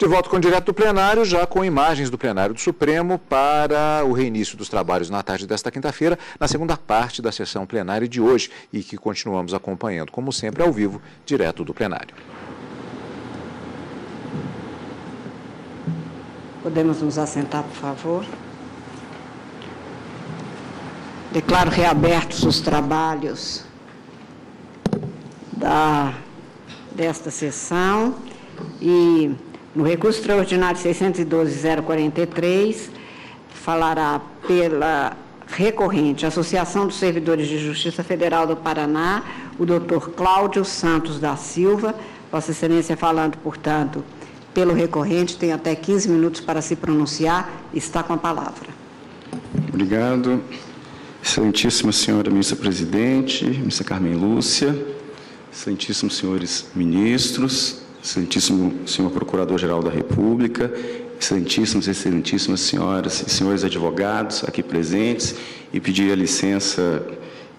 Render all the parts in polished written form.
De volta com o Direto do Plenário, já com imagens do plenário do Supremo para o reinício dos trabalhos na tarde desta quinta-feira, na segunda parte da sessão plenária de hoje, e que continuamos acompanhando, como sempre, ao vivo, direto do plenário. Podemos nos assentar, por favor? Declaro reabertos os trabalhos desta sessão e no recurso extraordinário 612-043, falará pela recorrente Associação dos Servidores de Justiça Federal do Paraná, o doutor Cláudio Santos da Silva. Vossa Excelência, falando, portanto, pelo recorrente, tem até 15 minutos para se pronunciar. Está com a palavra. Obrigado. Excelentíssima senhora ministra-presidente, ministra Carmen Lúcia, excelentíssimos senhores ministros, excelentíssimo senhor Procurador-Geral da República, excelentíssimas senhoras e senhores advogados aqui presentes, e pedir a licença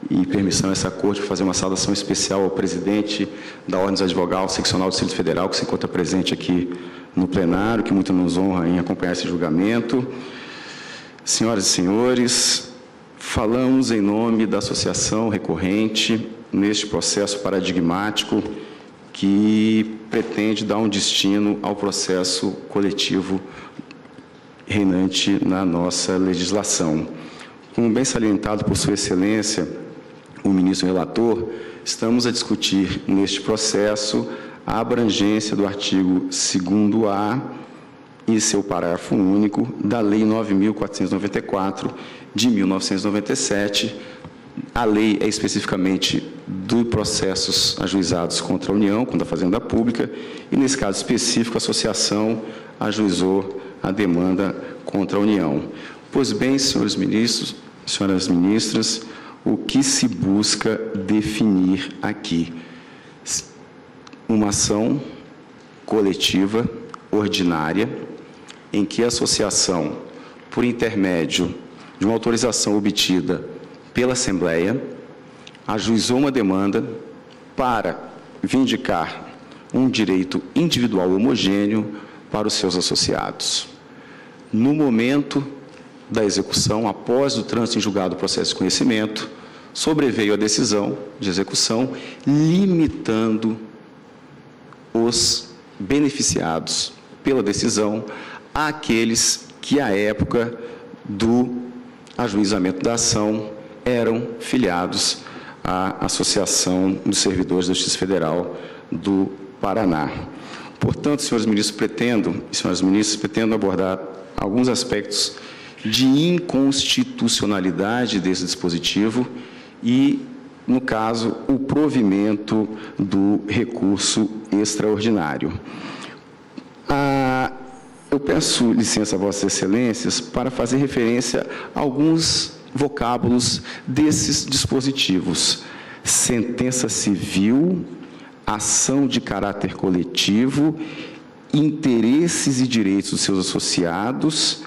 e permissão a essa corte para fazer uma saudação especial ao presidente da Ordem dos Advogados Seccional do Distrito Federal, que se encontra presente aqui no plenário, que muito nos honra em acompanhar esse julgamento. Senhoras e senhores, falamos em nome da associação recorrente neste processo paradigmático que pretende dar um destino ao processo coletivo reinante na nossa legislação. Como bem salientado por Sua Excelência, o ministro relator, estamos a discutir neste processo a abrangência do artigo 2º-A e seu parágrafo único da Lei 9.494, de 1997. A lei é especificamente dos processos ajuizados contra a União, contra a Fazenda Pública, e, nesse caso específico, a associação ajuizou a demanda contra a União. Pois bem, senhores ministros, senhoras ministras, o que se busca definir aqui? Uma ação coletiva, ordinária, em que a associação, por intermédio de uma autorização obtida pela Assembleia, ajuizou uma demanda para vindicar um direito individual homogêneo para os seus associados. No momento da execução, após o trânsito em julgado do processo de conhecimento, sobreveio a decisão de execução limitando os beneficiados pela decisão àqueles que, à época do ajuizamento da ação, eram filiados à Associação dos Servidores da Justiça Federal do Paraná. Portanto, senhores ministros, senhoras ministras, pretendo abordar alguns aspectos de inconstitucionalidade desse dispositivo e, no caso, o provimento do recurso extraordinário. Eu peço licença a Vossas Excelências para fazer referência a alguns vocábulos desses dispositivos: sentença civil, ação de caráter coletivo, interesses e direitos dos seus associados,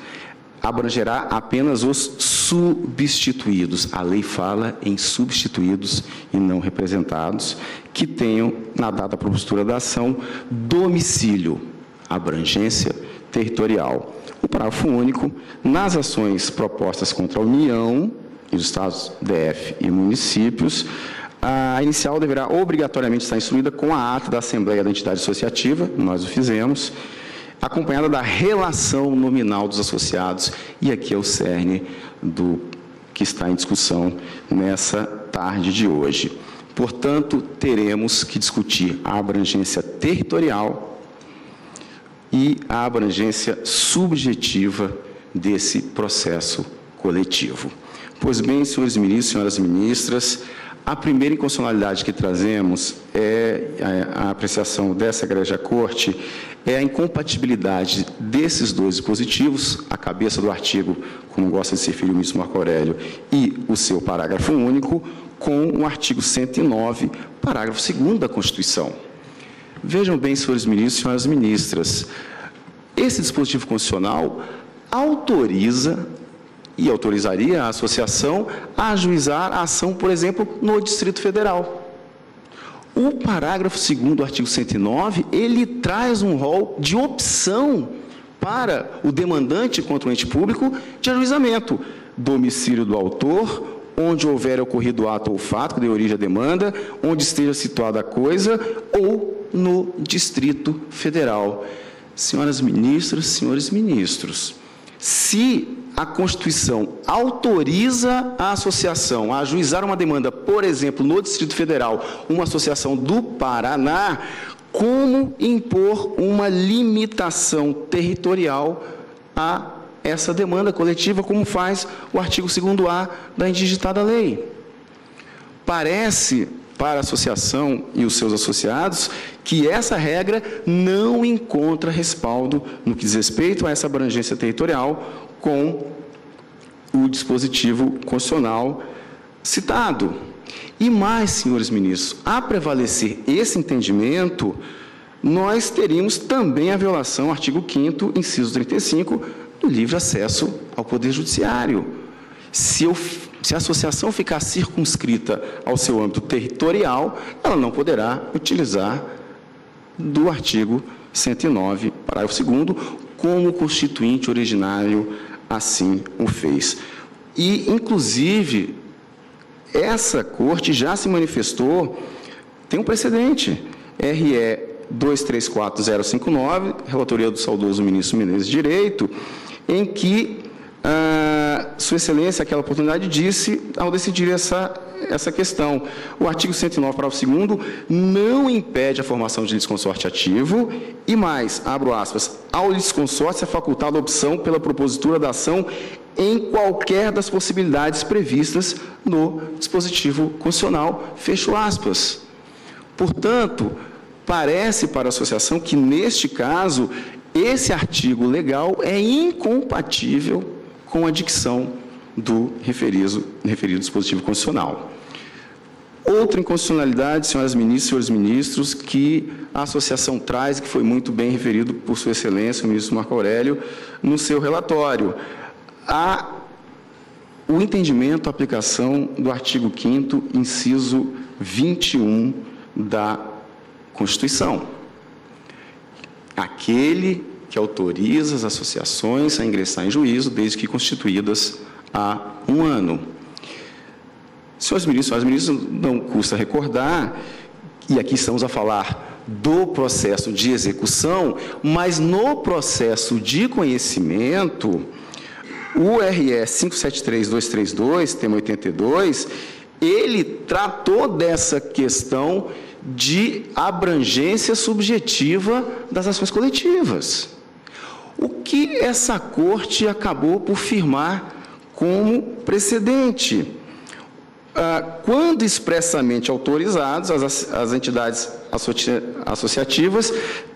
abrangerá apenas os substituídos. A lei fala em substituídos e não representados, que tenham, na data da propositura da ação, domicílio, abrangência territorial. O parágrafo único: nas ações propostas contra a União e os estados, DF e municípios, a inicial deverá obrigatoriamente estar instruída com a ata da Assembleia da entidade associativa, nós o fizemos, acompanhada da relação nominal dos associados, e aqui é o cerne do que está em discussão nessa tarde de hoje. Portanto, teremos que discutir a abrangência territorial e a abrangência subjetiva desse processo coletivo. Pois bem, senhores ministros, senhoras ministras, a primeira inconstitucionalidade que trazemos a apreciação dessa egrégia corte é a incompatibilidade desses dois dispositivos, a cabeça do artigo, como gosta de se referir o ministro Marco Aurélio, e o seu parágrafo único, com o artigo 109, parágrafo 2º da Constituição. Vejam bem, senhores ministros e senhoras ministras, esse dispositivo constitucional autoriza e autorizaria a associação a ajuizar a ação, por exemplo, no Distrito Federal. O parágrafo 2º do artigo 109, ele traz um rol de opção para o demandante contra o ente público de ajuizamento. Domicílio do autor, onde houver ocorrido o ato ou fato que dê origem à demanda, onde esteja situada a coisa, ou no Distrito Federal. Senhoras ministras, senhores ministros, se a Constituição autoriza a associação a ajuizar uma demanda, por exemplo, no Distrito Federal, uma associação do Paraná, como impor uma limitação territorial a essa demanda coletiva, como faz o artigo 2º-A da indigitada lei? Parece, para a associação e os seus associados, que essa regra não encontra respaldo no que diz respeito a essa abrangência territorial com o dispositivo constitucional citado. E mais, senhores ministros, a prevalecer esse entendimento, nós teríamos também a violação ao artigo 5º, inciso 35, do livre acesso ao Poder Judiciário. Se a associação ficar circunscrita ao seu âmbito territorial, ela não poderá utilizar do artigo 109, parágrafo 2º, como o constituinte originário assim o fez. E, inclusive, essa Corte já se manifestou, tem um precedente, RE 234059, relatoria do saudoso ministro Menezes de Direito, em que Sua Excelência, aquela oportunidade, disse, ao decidir essa questão, o artigo 109, parágrafo 2º, não impede a formação de litisconsórcio ativo e mais, abro aspas, ao litisconsórcio é facultada a opção pela propositura da ação em qualquer das possibilidades previstas no dispositivo constitucional, fecho aspas. Portanto, parece para a associação que, neste caso, esse artigo legal é incompatível com a dicção do referido dispositivo constitucional. Outra inconstitucionalidade, senhoras ministras e senhores ministros, que a associação traz, que foi muito bem referido por Sua Excelência, o ministro Marco Aurélio, no seu relatório, o entendimento, a aplicação do artigo 5º, inciso 21 da Constituição. Aquele que autoriza as associações a ingressar em juízo, desde que constituídas há um ano. Senhores ministros, senhoras ministras, não custa recordar, e aqui estamos a falar do processo de execução, mas no processo de conhecimento, o RE 573232, tema 82, ele tratou dessa questão de abrangência subjetiva das ações coletivas. O que essa Corte acabou por firmar como precedente? Quando expressamente autorizados, as entidades associativas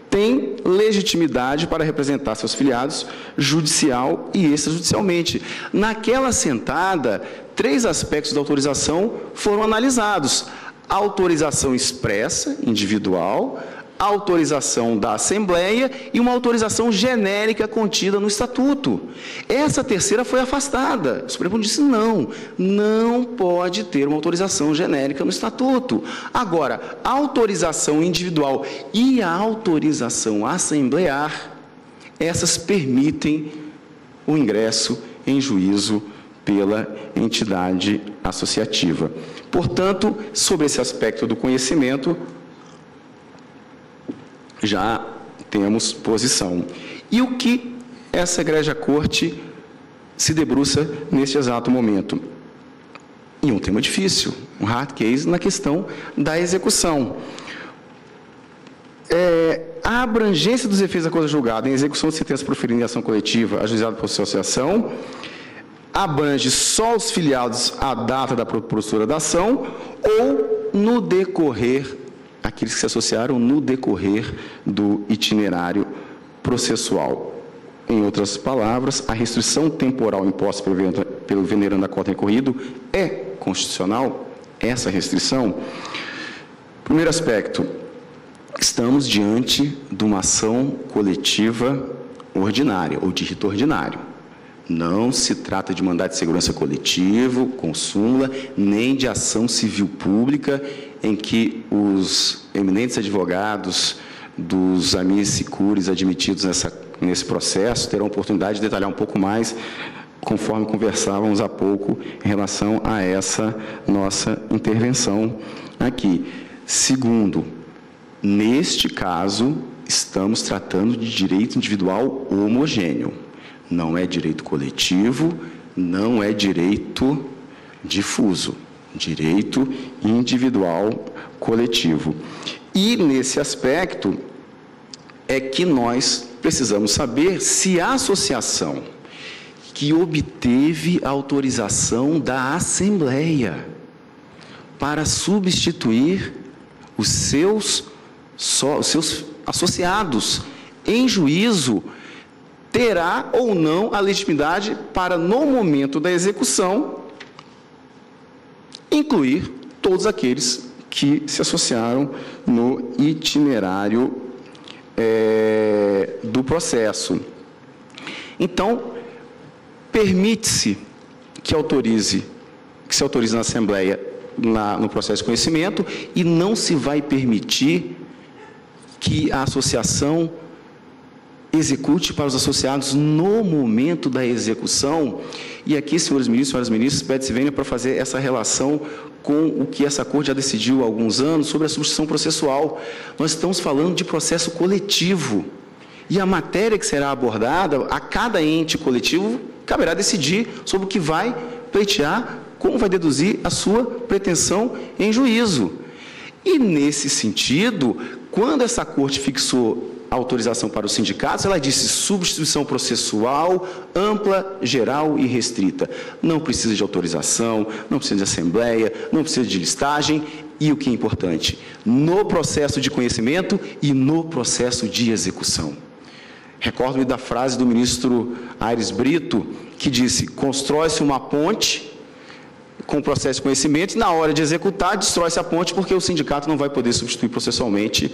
têm legitimidade para representar seus filiados judicial e extrajudicialmente. Naquela assentada, 3 aspectos da autorização foram analisados: a autorização expressa, individual, a autorização da Assembleia e uma autorização genérica contida no Estatuto. Essa terceira foi afastada. O Supremo disse não pode ter uma autorização genérica no Estatuto. Agora, a autorização individual e a autorização assemblear, essas permitem o ingresso em juízo pela entidade associativa. Portanto, sobre esse aspecto do conhecimento, já temos posição. E o que essa Egrégia Corte se debruça neste exato momento? Em um tema difícil, um hard case na questão da execução. A abrangência dos efeitos da coisa julgada em execução de sentença proferida em ação coletiva ajuizada por associação abrange só os filiados à data da propositura da ação ou no decorrer, aqueles que se associaram no decorrer do itinerário processual. Em outras palavras, a restrição temporal imposta pelo venerando a cota recorrido é constitucional? Essa restrição? Primeiro aspecto, estamos diante de uma ação coletiva ordinária, ou de rito ordinário. Não se trata de mandado de segurança coletivo, com súmula, nem de ação civil pública em que os eminentes advogados dos amici curiae admitidos nesse processo terão oportunidade de detalhar um pouco mais, conforme conversávamos há pouco, em relação a essa nossa intervenção aqui. Segundo, neste caso, estamos tratando de direito individual homogêneo. Não é direito coletivo, não é direito difuso. Direito individual coletivo. E, nesse aspecto, é que nós precisamos saber se a associação que obteve autorização da Assembleia para substituir os seus associados em juízo terá ou não a legitimidade para, no momento da execução, incluir todos aqueles que se associaram no itinerário do processo. Então, permite-se que se autorize na Assembleia no processo de conhecimento e não se vai permitir que a associação execute para os associados no momento da execução. E aqui, senhores ministros, senhoras ministras, pede-se venha para fazer essa relação com o que essa Corte já decidiu há alguns anos sobre a substituição processual. Nós estamos falando de processo coletivo. E a matéria que será abordada, a cada ente coletivo caberá decidir sobre o que vai pleitear, como vai deduzir a sua pretensão em juízo. E, nesse sentido, quando essa Corte fixou a autorização para os sindicatos, ela disse substituição processual ampla, geral e restrita. Não precisa de autorização, não precisa de assembleia, não precisa de listagem e, o que é importante, no processo de conhecimento e no processo de execução. Recordo-me da frase do ministro Aires Brito, que disse: constrói-se uma ponte com o processo de conhecimento e, na hora de executar, destrói-se a ponte porque o sindicato não vai poder substituir processualmente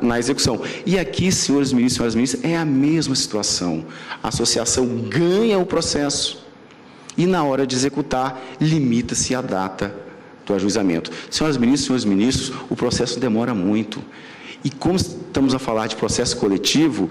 na execução. E aqui, senhores ministros e senhoras ministras, é a mesma situação. A associação ganha o processo e, na hora de executar, limita-se a data do ajuizamento. Senhoras ministras e senhores ministros, o processo demora muito. E como estamos a falar de processo coletivo,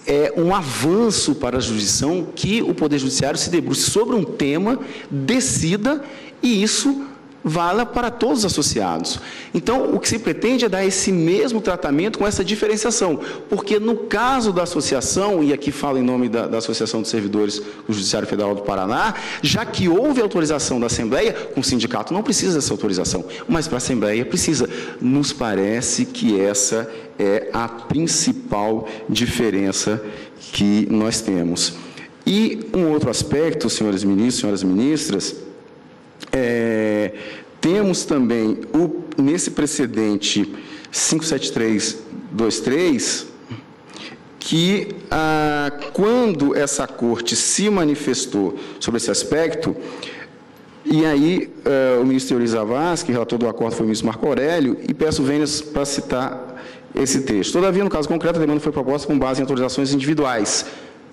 é um avanço para a jurisdição que o Poder Judiciário se debruce sobre um tema, decida, e isso vala para todos os associados. Então, o que se pretende é dar esse mesmo tratamento com essa diferenciação, porque no caso da associação, e aqui falo em nome da Associação dos Servidores do Judiciário Federal do Paraná, já que houve autorização da Assembleia, com o sindicato não precisa dessa autorização, mas para a Assembleia precisa. Nos parece que essa é a principal diferença que nós temos. E um outro aspecto, senhores ministros, senhoras ministras, temos também, nesse precedente 57323, que quando essa Corte se manifestou sobre esse aspecto, e aí o ministro Teori Zavascki, relator do acordo foi o ministro Marco Aurélio, e peço vênias para citar esse texto. Todavia, no caso concreto, a demanda foi proposta com base em autorizações individuais.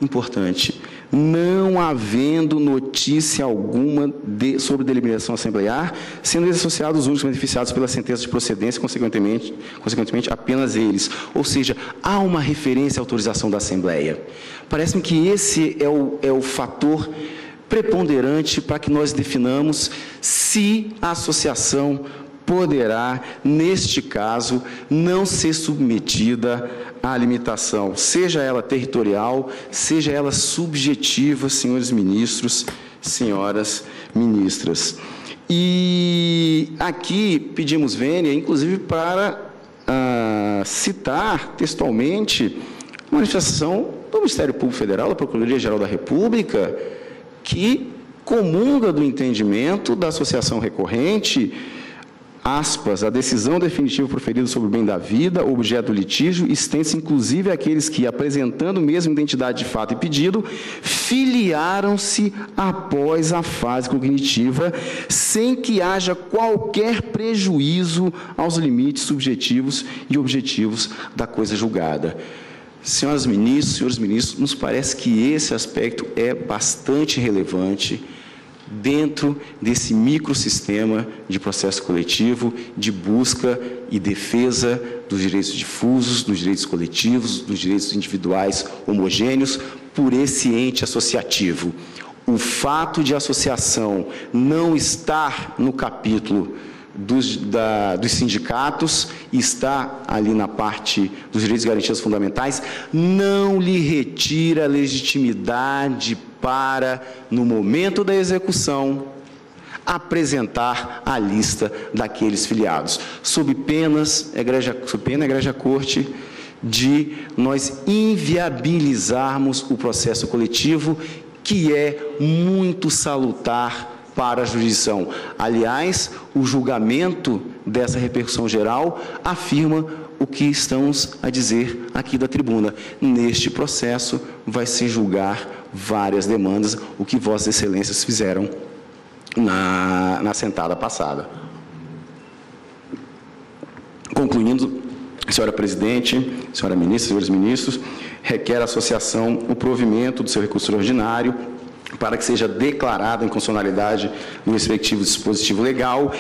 Importante, não havendo notícia alguma sobre deliberação assemblear, sendo eles associados os únicos beneficiados pela sentença de procedência, consequentemente apenas eles. Ou seja, há uma referência à autorização da Assembleia. Parece-me que esse é o fator preponderante para que nós definamos se a associação poderá, neste caso, não ser submetida à limitação, seja ela territorial, seja ela subjetiva, senhores ministros, senhoras ministras. E aqui pedimos vênia, inclusive, para citar textualmente a manifestação do Ministério Público Federal, da Procuradoria-Geral da República, que comunga do entendimento da associação recorrente, aspas, a decisão definitiva proferida sobre o bem da vida, objeto do litígio, estende-se inclusive àqueles que, apresentando mesmo identidade de fato e pedido, filiaram-se após a fase cognitiva, sem que haja qualquer prejuízo aos limites subjetivos e objetivos da coisa julgada. Senhoras ministras, senhores ministros, nos parece que esse aspecto é bastante relevante, dentro desse microsistema de processo coletivo, de busca e defesa dos direitos difusos, dos direitos coletivos, dos direitos individuais homogêneos, por esse ente associativo. O fato de a associação não estar no capítulo dos sindicatos e está ali na parte dos direitos e garantias fundamentais, não lhe retira a legitimidade para, no momento da execução, apresentar a lista daqueles filiados, sob pena egrégia corte de nós inviabilizarmos o processo coletivo, que é muito salutar para a jurisdição. Aliás, o julgamento dessa repercussão geral afirma o que estamos a dizer aqui da tribuna. Neste processo, vai se julgar várias demandas, o que Vossas Excelências fizeram na sentada passada. Concluindo, senhora presidente, senhora ministra, senhores ministros, requer a associação o provimento do seu recurso ordinário para que seja declarada a inconstitucionalidade no respectivo dispositivo legal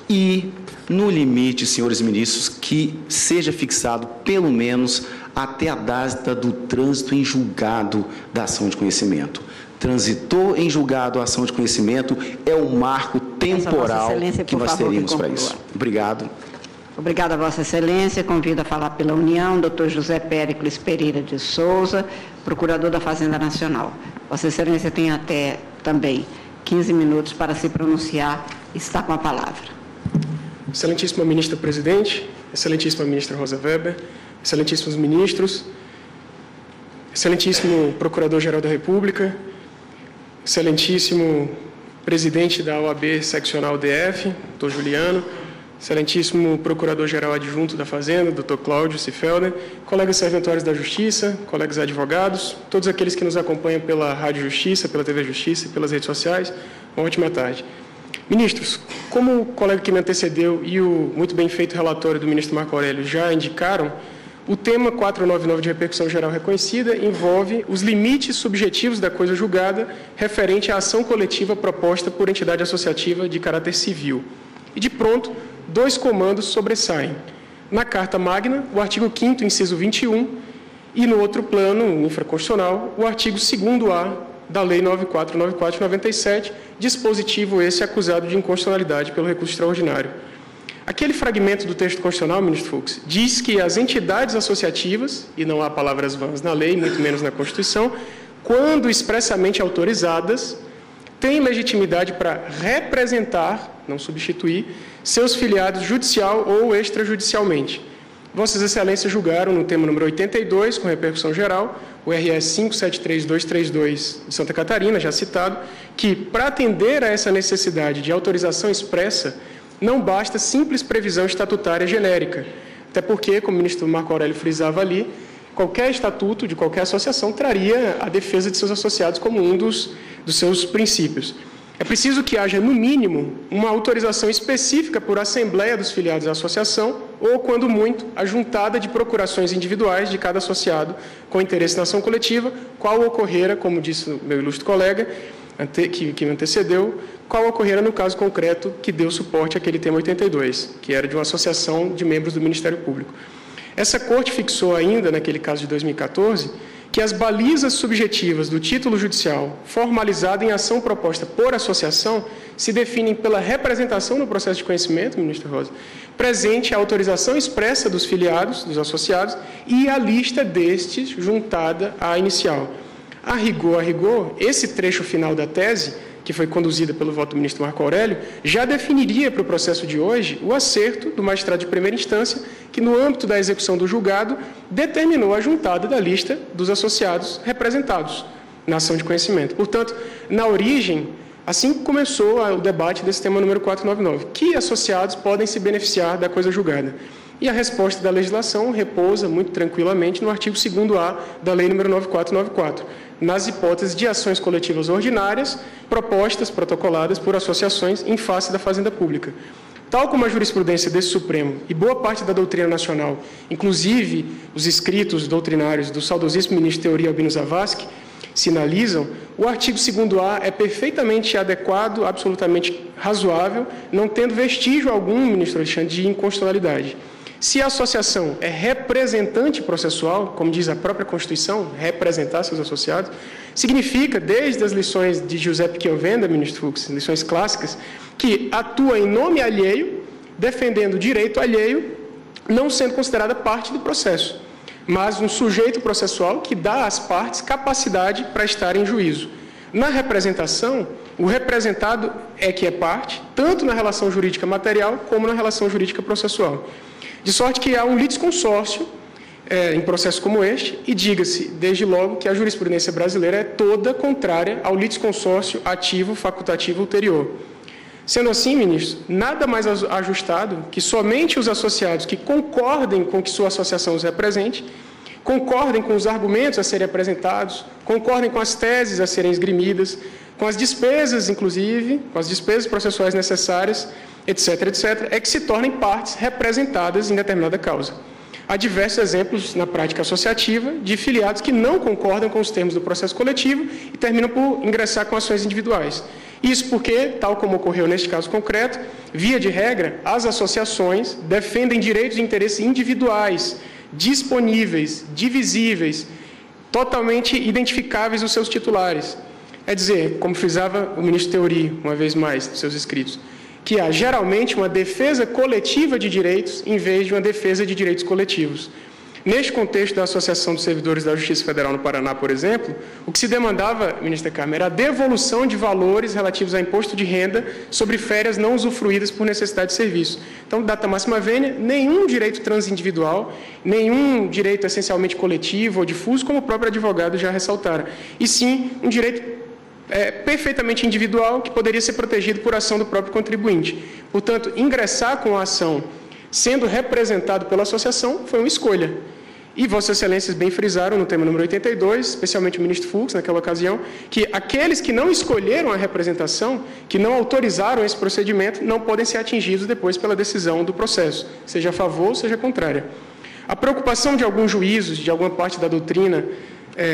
e, no limite, senhores ministros, que seja fixado pelo menos até a data do trânsito em julgado da ação de conhecimento. Transitou em julgado a ação de conhecimento, é o marco temporal que nós teríamos para isso. Obrigado. Obrigada, Vossa Excelência. Convido a falar pela União, doutor José Péricles Pereira de Souza, procurador da Fazenda Nacional. Vossa Excelência tem até também 15 minutos para se pronunciar. Está com a palavra. Excelentíssima ministra presidente, excelentíssima ministra Rosa Weber, excelentíssimos ministros, excelentíssimo procurador-geral da República, excelentíssimo presidente da OAB seccional DF, doutor Juliano, excelentíssimo procurador-geral adjunto da Fazenda, doutor Cláudio Cifelder, colegas serventuários da Justiça, colegas advogados, todos aqueles que nos acompanham pela Rádio Justiça, pela TV Justiça e pelas redes sociais, uma ótima tarde. Ministros, como o colega que me antecedeu e o muito bem feito relatório do ministro Marco Aurélio já indicaram, o tema 499 de repercussão geral reconhecida envolve os limites subjetivos da coisa julgada referente à ação coletiva proposta por entidade associativa de caráter civil. E, de pronto, dois comandos sobressaem. Na Carta Magna, o artigo 5º, inciso 21, e no outro plano infraconstitucional, o artigo 2º-A da Lei 9494 de 97, dispositivo esse acusado de inconstitucionalidade pelo recurso extraordinário. Aquele fragmento do texto constitucional, ministro Fux, diz que as entidades associativas, e não há palavras vãs na lei, muito menos na Constituição, quando expressamente autorizadas, têm legitimidade para representar, não substituir, seus filiados judicial ou extrajudicialmente. Vossas Excelências julgaram no tema número 82, com repercussão geral, o RS 573232 de Santa Catarina, já citado, que, para atender a essa necessidade de autorização expressa, não basta simples previsão estatutária genérica, até porque, como o ministro Marco Aurélio frisava ali, qualquer estatuto de qualquer associação traria a defesa de seus associados como um dos seus princípios. É preciso que haja, no mínimo, uma autorização específica por assembleia dos filiados da associação ou, quando muito, a juntada de procurações individuais de cada associado com interesse na ação coletiva, qual ocorrera, como disse o meu ilustre colega, que me antecedeu, qual ocorrera no caso concreto que deu suporte àquele tema 82, que era de uma associação de membros do Ministério Público. Essa Corte fixou ainda, naquele caso de 2014, que as balizas subjetivas do título judicial formalizado em ação proposta por associação se definem pela representação no processo de conhecimento, ministro Rosa, presente a autorização expressa dos filiados, dos associados, e a lista destes juntada à inicial. A rigor, esse trecho final da tese, que foi conduzida pelo voto do ministro Marco Aurélio, já definiria para o processo de hoje o acerto do magistrado de primeira instância, que no âmbito da execução do julgado, determinou a juntada da lista dos associados representados na ação de conhecimento. Portanto, na origem, assim começou o debate desse tema número 499, que associados podem se beneficiar da coisa julgada. E a resposta da legislação repousa muito tranquilamente no artigo 2º-A da Lei nº 9494, nas hipóteses de ações coletivas ordinárias propostas, protocoladas por associações em face da Fazenda Pública. tal como a jurisprudência desse Supremo e boa parte da doutrina nacional, inclusive os escritos doutrinários do saudosíssimo ministro Teori Albino Zavascki, sinalizam, o artigo 2º-A é perfeitamente adequado, absolutamente razoável, não tendo vestígio algum, ministro Alexandre, de inconstitucionalidade. Se a associação é representante processual, como diz a própria Constituição, representar seus associados, significa, desde as lições de Giuseppe Chiovenda, ministro Fux, lições clássicas, que atua em nome alheio, defendendo o direito alheio, não sendo considerada parte do processo, mas um sujeito processual que dá às partes capacidade para estar em juízo. Na representação, o representado é que é parte, tanto na relação jurídica material como na relação jurídica processual. De sorte que há um litisconsórcio em processo como este, e diga-se, desde logo, que a jurisprudência brasileira é toda contrária ao litisconsórcio ativo facultativo ulterior. Sendo assim, ministro, nada mais ajustado que somente os associados que concordem com que sua associação os represente, concordem com os argumentos a serem apresentados, concordem com as teses a serem esgrimidas, com as despesas, inclusive, com as despesas processuais necessárias, etc., etc., é que se tornem partes representadas em determinada causa. Há diversos exemplos na prática associativa de filiados que não concordam com os termos do processo coletivo e terminam por ingressar com ações individuais. Isso porque, tal como ocorreu neste caso concreto, via de regra, as associações defendem direitos e interesses individuais, disponíveis, divisíveis, totalmente identificáveis dos seus titulares. É dizer, como frisava o ministro Teori, uma vez mais, nos seus escritos, que há geralmente uma defesa coletiva de direitos em vez de uma defesa de direitos coletivos. Neste contexto da Associação dos Servidores da Justiça Federal no Paraná, por exemplo, o que se demandava, ministra Carmen, era a devolução de valores relativos a imposto de renda sobre férias não usufruídas por necessidade de serviço. Então, data máxima vênia, nenhum direito transindividual, nenhum direito essencialmente coletivo ou difuso, como o próprio advogado já ressaltara, e sim um direito perfeitamente individual que poderia ser protegido por ação do próprio contribuinte. Portanto, ingressar com a ação sendo representado pela associação foi uma escolha. E Vossas Excelências bem frisaram no tema número 82, especialmente o ministro Fux, naquela ocasião, que aqueles que não escolheram a representação, que não autorizaram esse procedimento, não podem ser atingidos depois pela decisão do processo, seja a favor ou seja contrária. A preocupação de alguns juízos, de alguma parte da doutrina,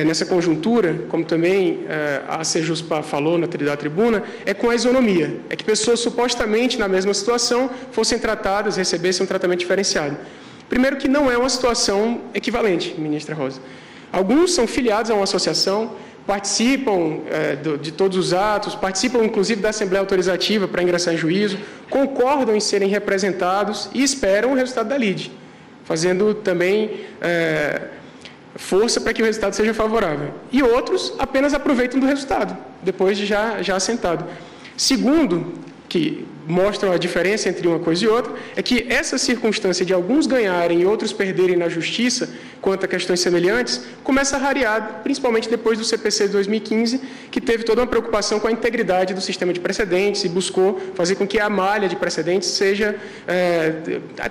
nessa conjuntura, como também a Sejuspa falou na tribuna, é com a isonomia. É que pessoas supostamente na mesma situação fossem tratadas, recebessem um tratamento diferenciado. Primeiro que não é uma situação equivalente, ministra Rosa. Alguns são filiados a uma associação, participam de todos os atos, participam inclusive da Assembleia Autorizativa para ingressar em juízo, concordam em serem representados e esperam o resultado da lide, fazendo também força para que o resultado seja favorável. E outros apenas aproveitam do resultado, depois de já assentado. Segundo, que mostram a diferença entre uma coisa e outra, é que essa circunstância de alguns ganharem e outros perderem na justiça quanto a questões semelhantes, começa a rarear, principalmente depois do CPC de 2015, que teve toda uma preocupação com a integridade do sistema de precedentes e buscou fazer com que a malha de precedentes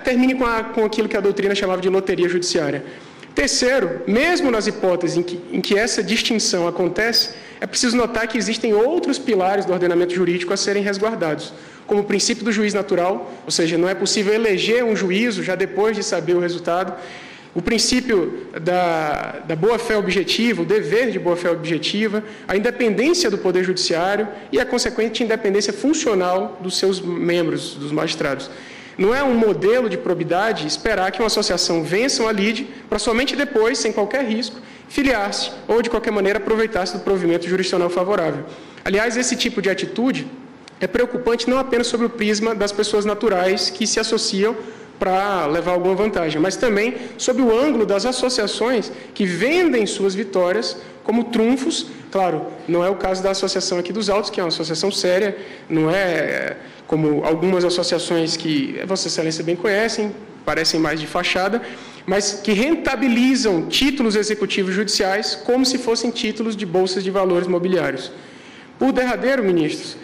termine com aquilo que a doutrina chamava de loteria judiciária. Terceiro, mesmo nas hipóteses em que essa distinção acontece, é preciso notar que existem outros pilares do ordenamento jurídico a serem resguardados, como o princípio do juiz natural, ou seja, não é possível eleger um juízo já depois de saber o resultado, o princípio da boa-fé objetiva, o dever de boa-fé objetiva, a independência do Poder Judiciário e a consequente independência funcional dos seus membros, dos magistrados. Não é um modelo de probidade esperar que uma associação vença uma lide para somente depois, sem qualquer risco, filiar-se ou, de qualquer maneira, aproveitar-se do provimento jurisdicional favorável. Aliás, esse tipo de atitude é preocupante não apenas sob o prisma das pessoas naturais que se associam para levar alguma vantagem, mas também sob o ângulo das associações que vendem suas vitórias como trunfos. Claro, não é o caso da associação aqui dos autos, que é uma associação séria, não é como algumas associações que Vossa Excelência bem conhecem, parecem mais de fachada, mas que rentabilizam títulos executivos judiciais como se fossem títulos de bolsas de valores mobiliários. Por derradeiro, ministros,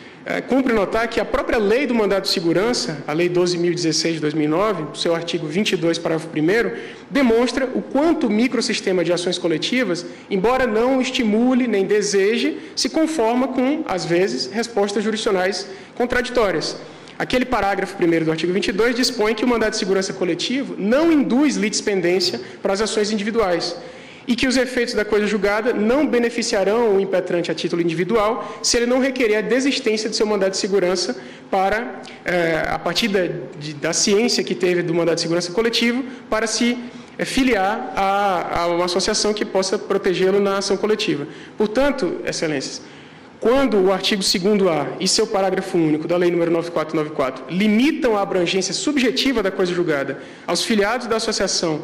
cumpre notar que a própria Lei do Mandado de Segurança, a Lei 12.016 de 2009, seu artigo 22, parágrafo 1º, demonstra o quanto o microsistema de ações coletivas, embora não estimule nem deseje, se conforma com, às vezes, respostas jurisdicionais contraditórias. Aquele parágrafo 1º do artigo 22 dispõe que o mandado de segurança coletivo não induz litispendência para as ações individuais e que os efeitos da coisa julgada não beneficiarão o impetrante a título individual se ele não requerer a desistência de seu mandado de segurança para, a partir da ciência que teve do mandado de segurança coletivo, para se filiar a uma associação que possa protegê-lo na ação coletiva. Portanto, excelências, quando o artigo 2º-A e seu parágrafo único da Lei nº 9494 limitam a abrangência subjetiva da coisa julgada aos filiados da associação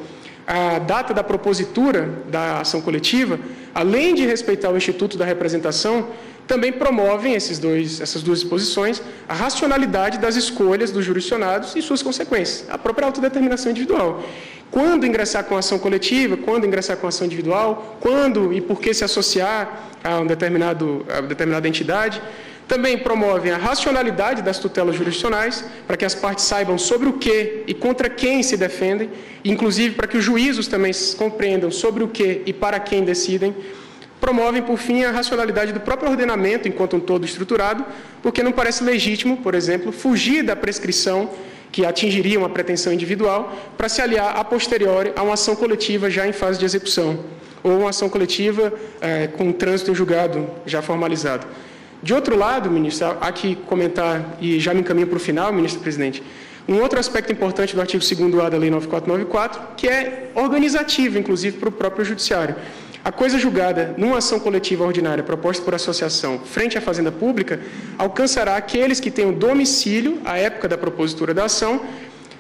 a data da propositura da ação coletiva, além de respeitar o Instituto da Representação, também promovem essas duas disposições a racionalidade das escolhas dos jurisdicionados e suas consequências, a própria autodeterminação individual. Quando ingressar com ação coletiva, quando ingressar com ação individual, quando e por que se associar a uma determinada entidade, também promovem a racionalidade das tutelas jurisdicionais, para que as partes saibam sobre o que e contra quem se defendem, inclusive para que os juízos também compreendam sobre o que e para quem decidem. Promovem, por fim, a racionalidade do próprio ordenamento, enquanto um todo estruturado, porque não parece legítimo, por exemplo, fugir da prescrição que atingiria uma pretensão individual para se aliar a posteriori a uma ação coletiva já em fase de execução, ou uma ação coletiva com trânsito em julgado já formalizado. De outro lado, ministro, há que comentar, e já me encaminho para o final, ministro presidente, um outro aspecto importante do artigo 2º-A da Lei 9494, que é organizativo, inclusive, para o próprio judiciário. A coisa julgada numa ação coletiva ordinária proposta por associação frente à fazenda pública alcançará aqueles que tenham domicílio à época da propositura da ação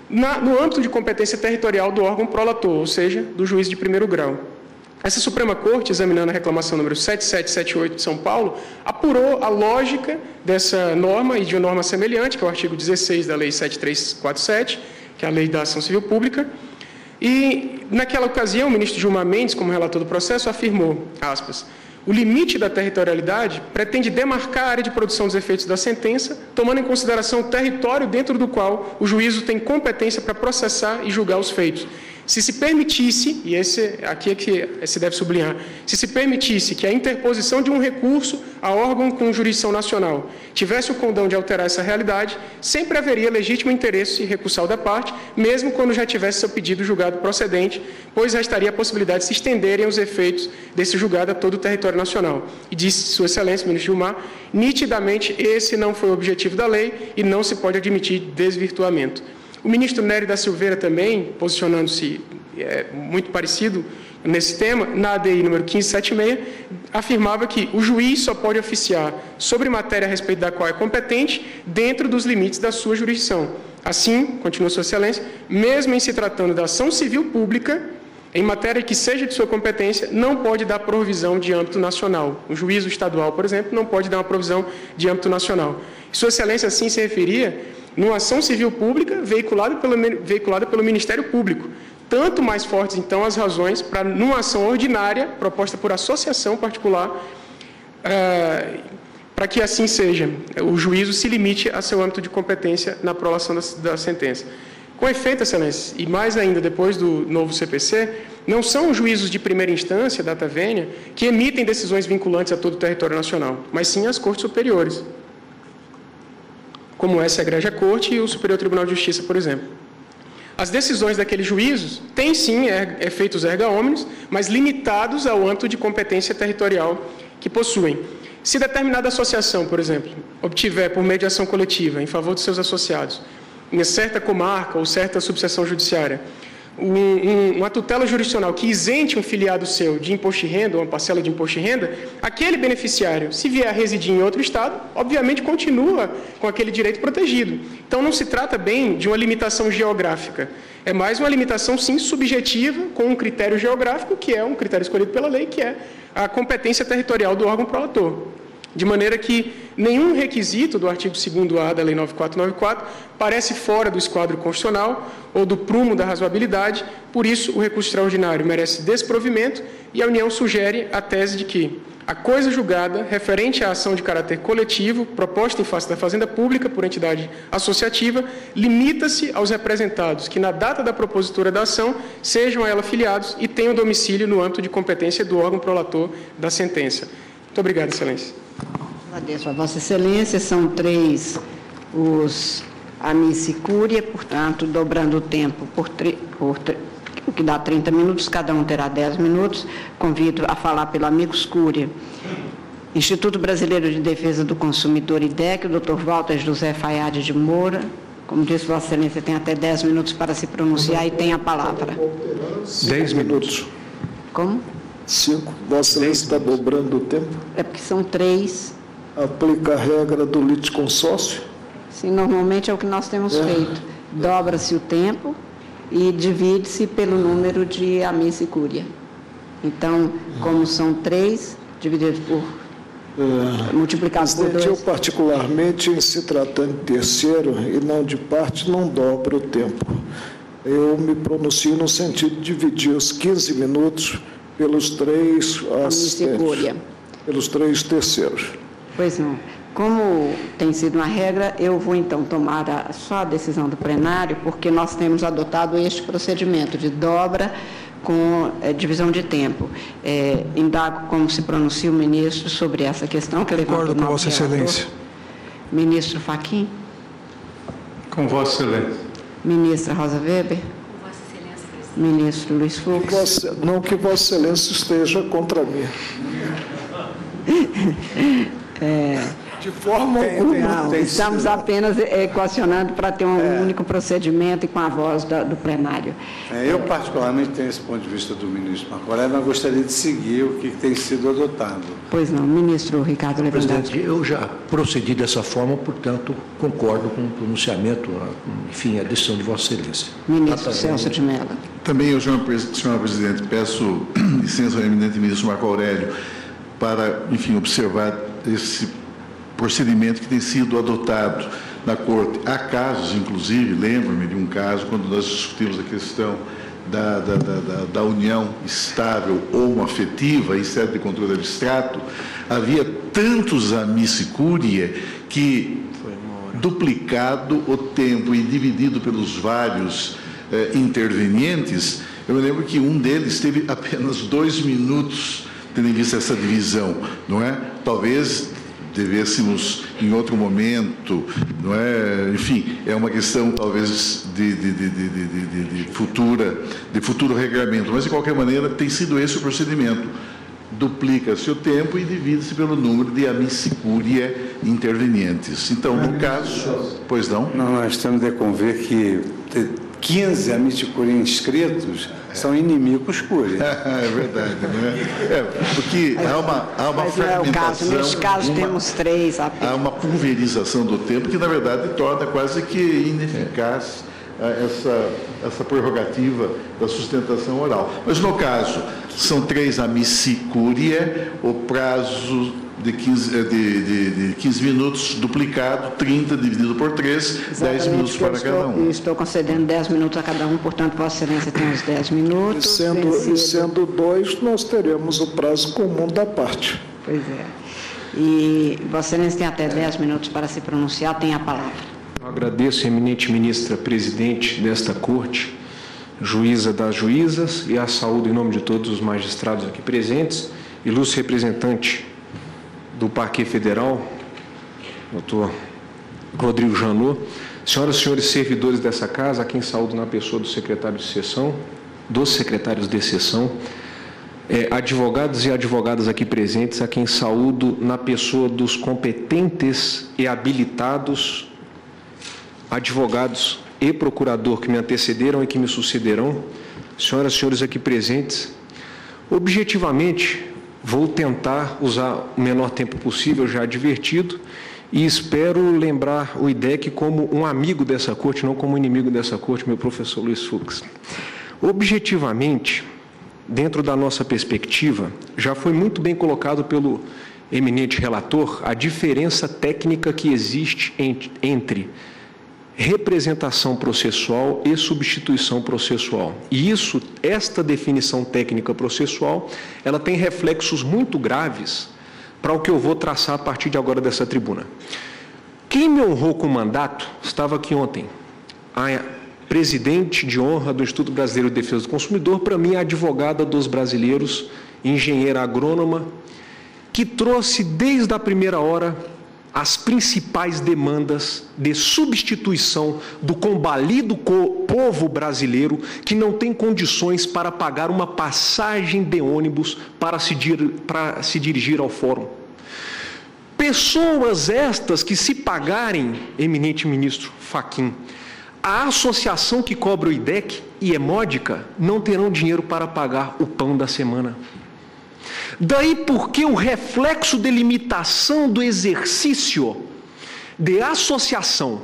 no âmbito de competência territorial do órgão prolator, ou seja, do juiz de primeiro grau. Essa Suprema Corte, examinando a reclamação número 7778 de São Paulo, apurou a lógica dessa norma e de uma norma semelhante, que é o artigo 16 da Lei 7347, que é a Lei da Ação Civil Pública. E, naquela ocasião, o ministro Gilmar Mendes, como relator do processo, afirmou, aspas, o limite da territorialidade pretende demarcar a área de produção dos efeitos da sentença, tomando em consideração o território dentro do qual o juízo tem competência para processar e julgar os feitos. Se se permitisse, e esse aqui é que se deve sublinhar, se se permitisse que a interposição de um recurso a órgão com jurisdição nacional tivesse o condão de alterar essa realidade, sempre haveria legítimo interesse recursal da parte, mesmo quando já tivesse seu pedido julgado procedente, pois restaria a possibilidade de se estenderem os efeitos desse julgado a todo o território nacional. E disse Sua Excelência, ministro Gilmar, nitidamente esse não foi o objetivo da lei e não se pode admitir desvirtuamento. O ministro Nery da Silveira também, posicionando-se muito parecido nesse tema, na ADI número 1576, afirmava que o juiz só pode oficiar sobre matéria a respeito da qual é competente dentro dos limites da sua jurisdição. Assim, continua Sua Excelência, mesmo em se tratando da ação civil pública, em matéria que seja de sua competência, não pode dar provisão de âmbito nacional. Um juízo estadual, por exemplo, não pode dar uma provisão de âmbito nacional. Sua Excelência, assim, se referia numa ação civil pública veiculada pelo Ministério Público. Tanto mais fortes, então, as razões para, numa ação ordinária, proposta por associação particular, para que assim seja, o juízo se limite a seu âmbito de competência na prolação da sentença. Com efeito, Excelência, e mais ainda depois do novo CPC, não são os juízos de primeira instância, data vênia, que emitem decisões vinculantes a todo o território nacional, mas sim as cortes superiores, como essa Egrégia Corte e o Superior Tribunal de Justiça, por exemplo. As decisões daqueles juízos têm, sim, efeitos erga omnes, mas limitados ao âmbito de competência territorial que possuem. Se determinada associação, por exemplo, obtiver, por meio de ação coletiva, em favor dos seus associados, em certa comarca ou certa subseção judiciária, uma tutela jurisdicional que isente um filiado seu de imposto de renda ou uma parcela de imposto de renda, aquele beneficiário, se vier a residir em outro estado, obviamente continua com aquele direito protegido. Então, não se trata bem de uma limitação geográfica. É mais uma limitação, sim, subjetiva, com um critério geográfico, que é um critério escolhido pela lei, que é a competência territorial do órgão prolator. De maneira que nenhum requisito do artigo 2º-A da Lei 9494 parece fora do esquadro constitucional ou do prumo da razoabilidade, por isso o recurso extraordinário merece desprovimento e a União sugere a tese de que a coisa julgada referente à ação de caráter coletivo proposta em face da Fazenda Pública por entidade associativa limita-se aos representados que na data da propositura da ação sejam a ela filiados e tenham domicílio no âmbito de competência do órgão prolator da sentença. Muito obrigado, Excelência. Agradeço a Vossa Excelência. São 3 os amicicúria, portanto, dobrando o tempo o que dá 30 minutos, cada um terá 10 minutos. Convido a falar pelo amicuscúria Instituto Brasileiro de Defesa do Consumidor, IDEC, o Dr. Walter José Fayad de Moura. Como disse Vossa Excelência, tem até 10 minutos para se pronunciar e tem a palavra. 10 minutos. Como? 5. Vossa Excelência está dobrando o tempo? É porque são 3. Aplica a regra do litisconsórcio? Sim, normalmente é o que nós temos feito. Dobra-se o tempo e divide-se pelo número de amicicúria. Então, como são 3, dividido por... multiplicado por 2. Eu, particularmente, em se tratando de terceiro e não de parte, não dobro o tempo. Eu me pronuncio no sentido de dividir os 15 minutos pelos 3 assistentes, pelos 3 terceiros. Pois não. Como tem sido uma regra, eu vou então tomar só a decisão do plenário, porque nós temos adotado este procedimento de dobra com divisão de tempo. Indago como se pronuncia o ministro sobre essa questão que levantou. Concordo com Vossa Excelência. Ministro Fachin. Com Vossa Excelência. Ministra Rosa Weber. Com Vossa Excelência, presidente. Ministro Luiz Fux. Não que Vossa Excelência esteja contra mim. De forma alguma. Não, estamos apenas equacionando para ter um único procedimento e com a voz do plenário. Eu, particularmente, tenho esse ponto de vista do ministro Marco Aurélio, mas gostaria de seguir o que tem sido adotado. Pois não, ministro Ricardo Lewandowski. Presidente, eu já procedi dessa forma, portanto, concordo com o pronunciamento, enfim, a decisão de Vossa Excelência. Ministro Celso de Mello. Também eu, senhora Presidente, peço licença ao eminente ministro Marco Aurélio para, enfim, observar esse procedimento que tem sido adotado na Corte. Há casos, inclusive, lembro-me de um caso, quando nós discutimos a questão da união estável ou afetiva em sede de controle abstrato, havia tantos amicicúria que, duplicado o tempo e dividido pelos vários intervenientes, eu me lembro que um deles teve apenas 2 minutos, tendo em vista essa divisão, não é? Talvez devêssemos, em outro momento, não é? Enfim, é uma questão, talvez, de futuro regramento, mas, de qualquer maneira, tem sido esse o procedimento. Duplica-se o tempo e divide-se pelo número de amicicúria intervenientes. Então, no caso... Pois não? Não, nós temos de conver que 15 amicicúria inscritos são inimigos cúria. É verdade, né? Porque há uma mas não é o caso. Neste caso temos 3 apenas. Há uma pulverização do tempo que, na verdade, torna quase que ineficaz essa prerrogativa da sustentação oral. Mas, no caso, são 3 amicicúria, o prazo de 15 minutos duplicado, 30 dividido por 3, exatamente, 10 minutos para cada um. Estou concedendo 10 minutos a cada um, portanto, Vossa Excelência tem os 10 minutos. E sendo 2, nós teremos o prazo comum da parte. Pois é. E Vossa Excelência tem até 10 minutos para se pronunciar, tem a palavra. Eu agradeço a eminente ministra presidente desta Corte, juíza das juízas, e a saúde em nome de todos os magistrados aqui presentes, ilustre representante do Parquet Federal, doutor Rodrigo Janot, senhoras e senhores servidores dessa casa, a quem saúdo na pessoa do secretário de sessão, dos secretários de sessão, advogados e advogadas aqui presentes, a quem saúdo na pessoa dos competentes e habilitados advogados e procurador que me antecederam e que me sucederão, senhoras e senhores aqui presentes, objetivamente, vou tentar usar o menor tempo possível, já advertido, e espero lembrar o IDEC como um amigo dessa Corte, não como inimigo dessa Corte, meu professor Luiz Fux. Objetivamente, dentro da nossa perspectiva, já foi muito bem colocado pelo eminente relator a diferença técnica que existe entre representação processual e substituição processual. E esta definição técnica processual, ela tem reflexos muito graves para o que eu vou traçar a partir de agora dessa tribuna. Quem me honrou com o mandato, estava aqui ontem, a presidente de honra do Instituto Brasileiro de Defesa do Consumidor, para mim, a advogada dos brasileiros, engenheira agrônoma, que trouxe desde a primeira hora as principais demandas de substituição do combalido povo brasileiro que não tem condições para pagar uma passagem de ônibus para se dirigir ao fórum. Pessoas estas que, se pagarem, eminente ministro Fachin, a associação que cobra o IDEC e é módica, não terão dinheiro para pagar o pão da semana. Daí porque o reflexo de limitação do exercício de associação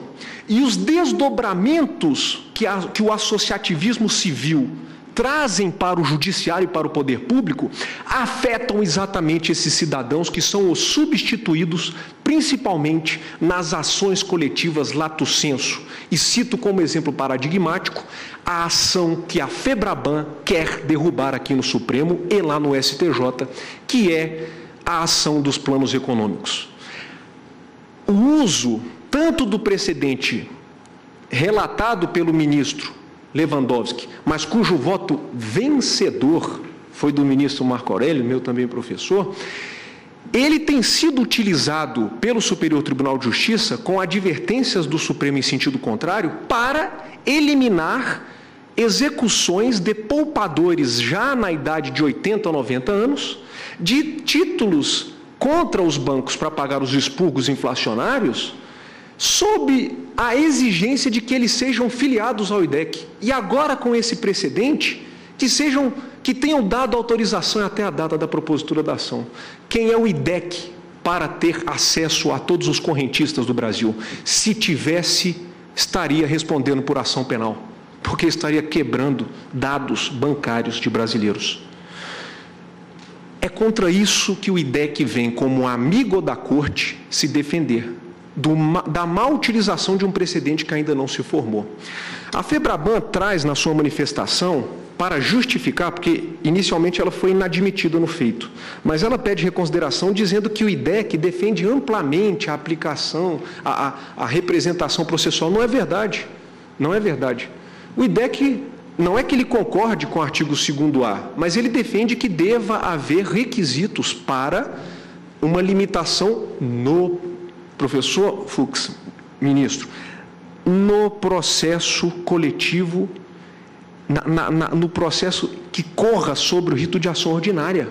e os desdobramentos que o associativismo civil trazem para o judiciário e para o poder público afetam exatamente esses cidadãos que são os substituídos principalmente nas ações coletivas lato sensu. E cito como exemplo paradigmático a ação que a FEBRABAN quer derrubar aqui no Supremo e lá no STJ, que é a ação dos planos econômicos. O uso tanto do precedente relatado pelo ministro Lewandowski, mas cujo voto vencedor foi do ministro Marco Aurélio, meu também professor, ele tem sido utilizado pelo Superior Tribunal de Justiça, com advertências do Supremo em sentido contrário, para eliminar execuções de poupadores já na idade de 80 a 90 anos, de títulos contra os bancos para pagar os expurgos inflacionários, sob a exigência de que eles sejam filiados ao IDEC. E agora, com esse precedente, que tenham dado autorização até a data da propositura da ação. Quem é o IDEC para ter acesso a todos os correntistas do Brasil? Se tivesse, estaria respondendo por ação penal, porque estaria quebrando dados bancários de brasileiros. É contra isso que o IDEC vem, como amigo da corte, se defender da má utilização de um precedente que ainda não se formou. A FEBRABAN traz na sua manifestação, para justificar, porque inicialmente ela foi inadmitida no feito, mas ela pede reconsideração dizendo que o IDEC defende amplamente a aplicação, a representação processual. Não é verdade, não é verdade. O IDEC não é que ele concorde com o artigo 2º-A, mas ele defende que deva haver requisitos para uma limitação no, professor Fux, ministro, no processo coletivo, no processo que corra sobre o rito de ação ordinária,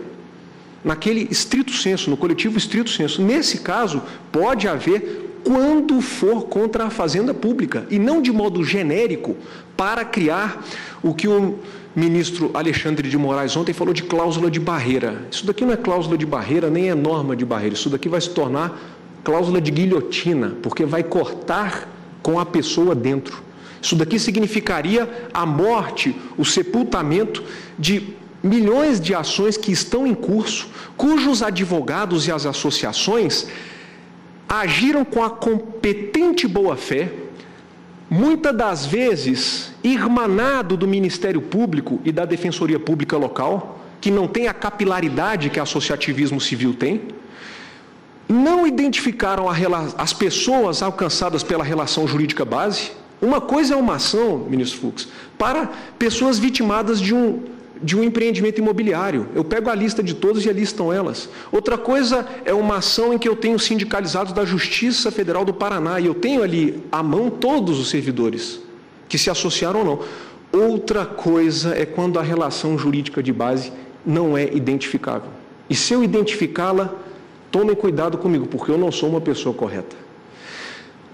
naquele estrito sensu, no coletivo estrito sensu. Nesse caso, pode haver quando for contra a fazenda pública, e não de modo genérico, para criar o que o ministro Alexandre de Moraes ontem falou de cláusula de barreira. Isso daqui não é cláusula de barreira, nem é norma de barreira. Isso daqui vai se tornar cláusula de guilhotina, porque vai cortar com a pessoa dentro. Isso daqui significaria a morte, o sepultamento de milhões de ações que estão em curso, cujos advogados e as associações agiram com a competente boa-fé, muitas das vezes irmanado do Ministério Público e da Defensoria Pública local, que não tem a capilaridade que o associativismo civil tem, não identificaram as pessoas alcançadas pela relação jurídica base. Uma coisa é uma ação, ministro Fux, para pessoas vitimadas de um empreendimento imobiliário. Eu pego a lista de todas e ali estão elas. Outra coisa é uma ação em que eu tenho sindicalizados da Justiça Federal do Paraná e eu tenho ali à mão todos os servidores que se associaram ou não. Outra coisa é quando a relação jurídica de base não é identificável. E se eu identificá-la, tomem cuidado comigo, porque eu não sou uma pessoa correta.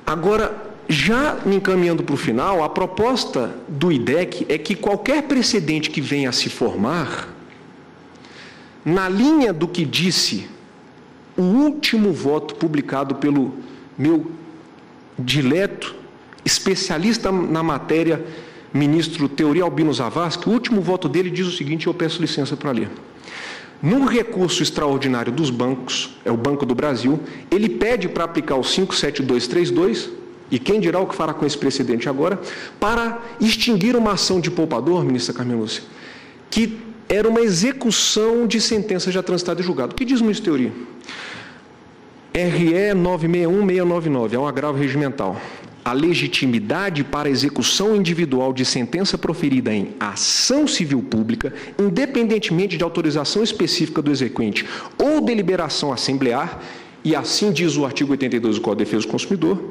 Agora, já me encaminhando para o final, a proposta do IDEC é que qualquer precedente que venha a se formar, na linha do que disse o último voto publicado pelo meu dileto especialista na matéria, ministro Teori Albino Zavascki, o último voto dele diz o seguinte, eu peço licença para ler. Num recurso extraordinário dos bancos, é o Banco do Brasil, ele pede para aplicar o 57232, e quem dirá o que fará com esse precedente agora, para extinguir uma ação de poupador, ministra Carmen Lúcia, que era uma execução de sentença já transitada e julgada. O que diz o ministro Teori? RE 961699, é um agravo regimental. A legitimidade para a execução individual de sentença proferida em ação civil pública, independentemente de autorização específica do exequente ou deliberação assemblear, e assim diz o artigo 82 do Código de Defesa do Consumidor,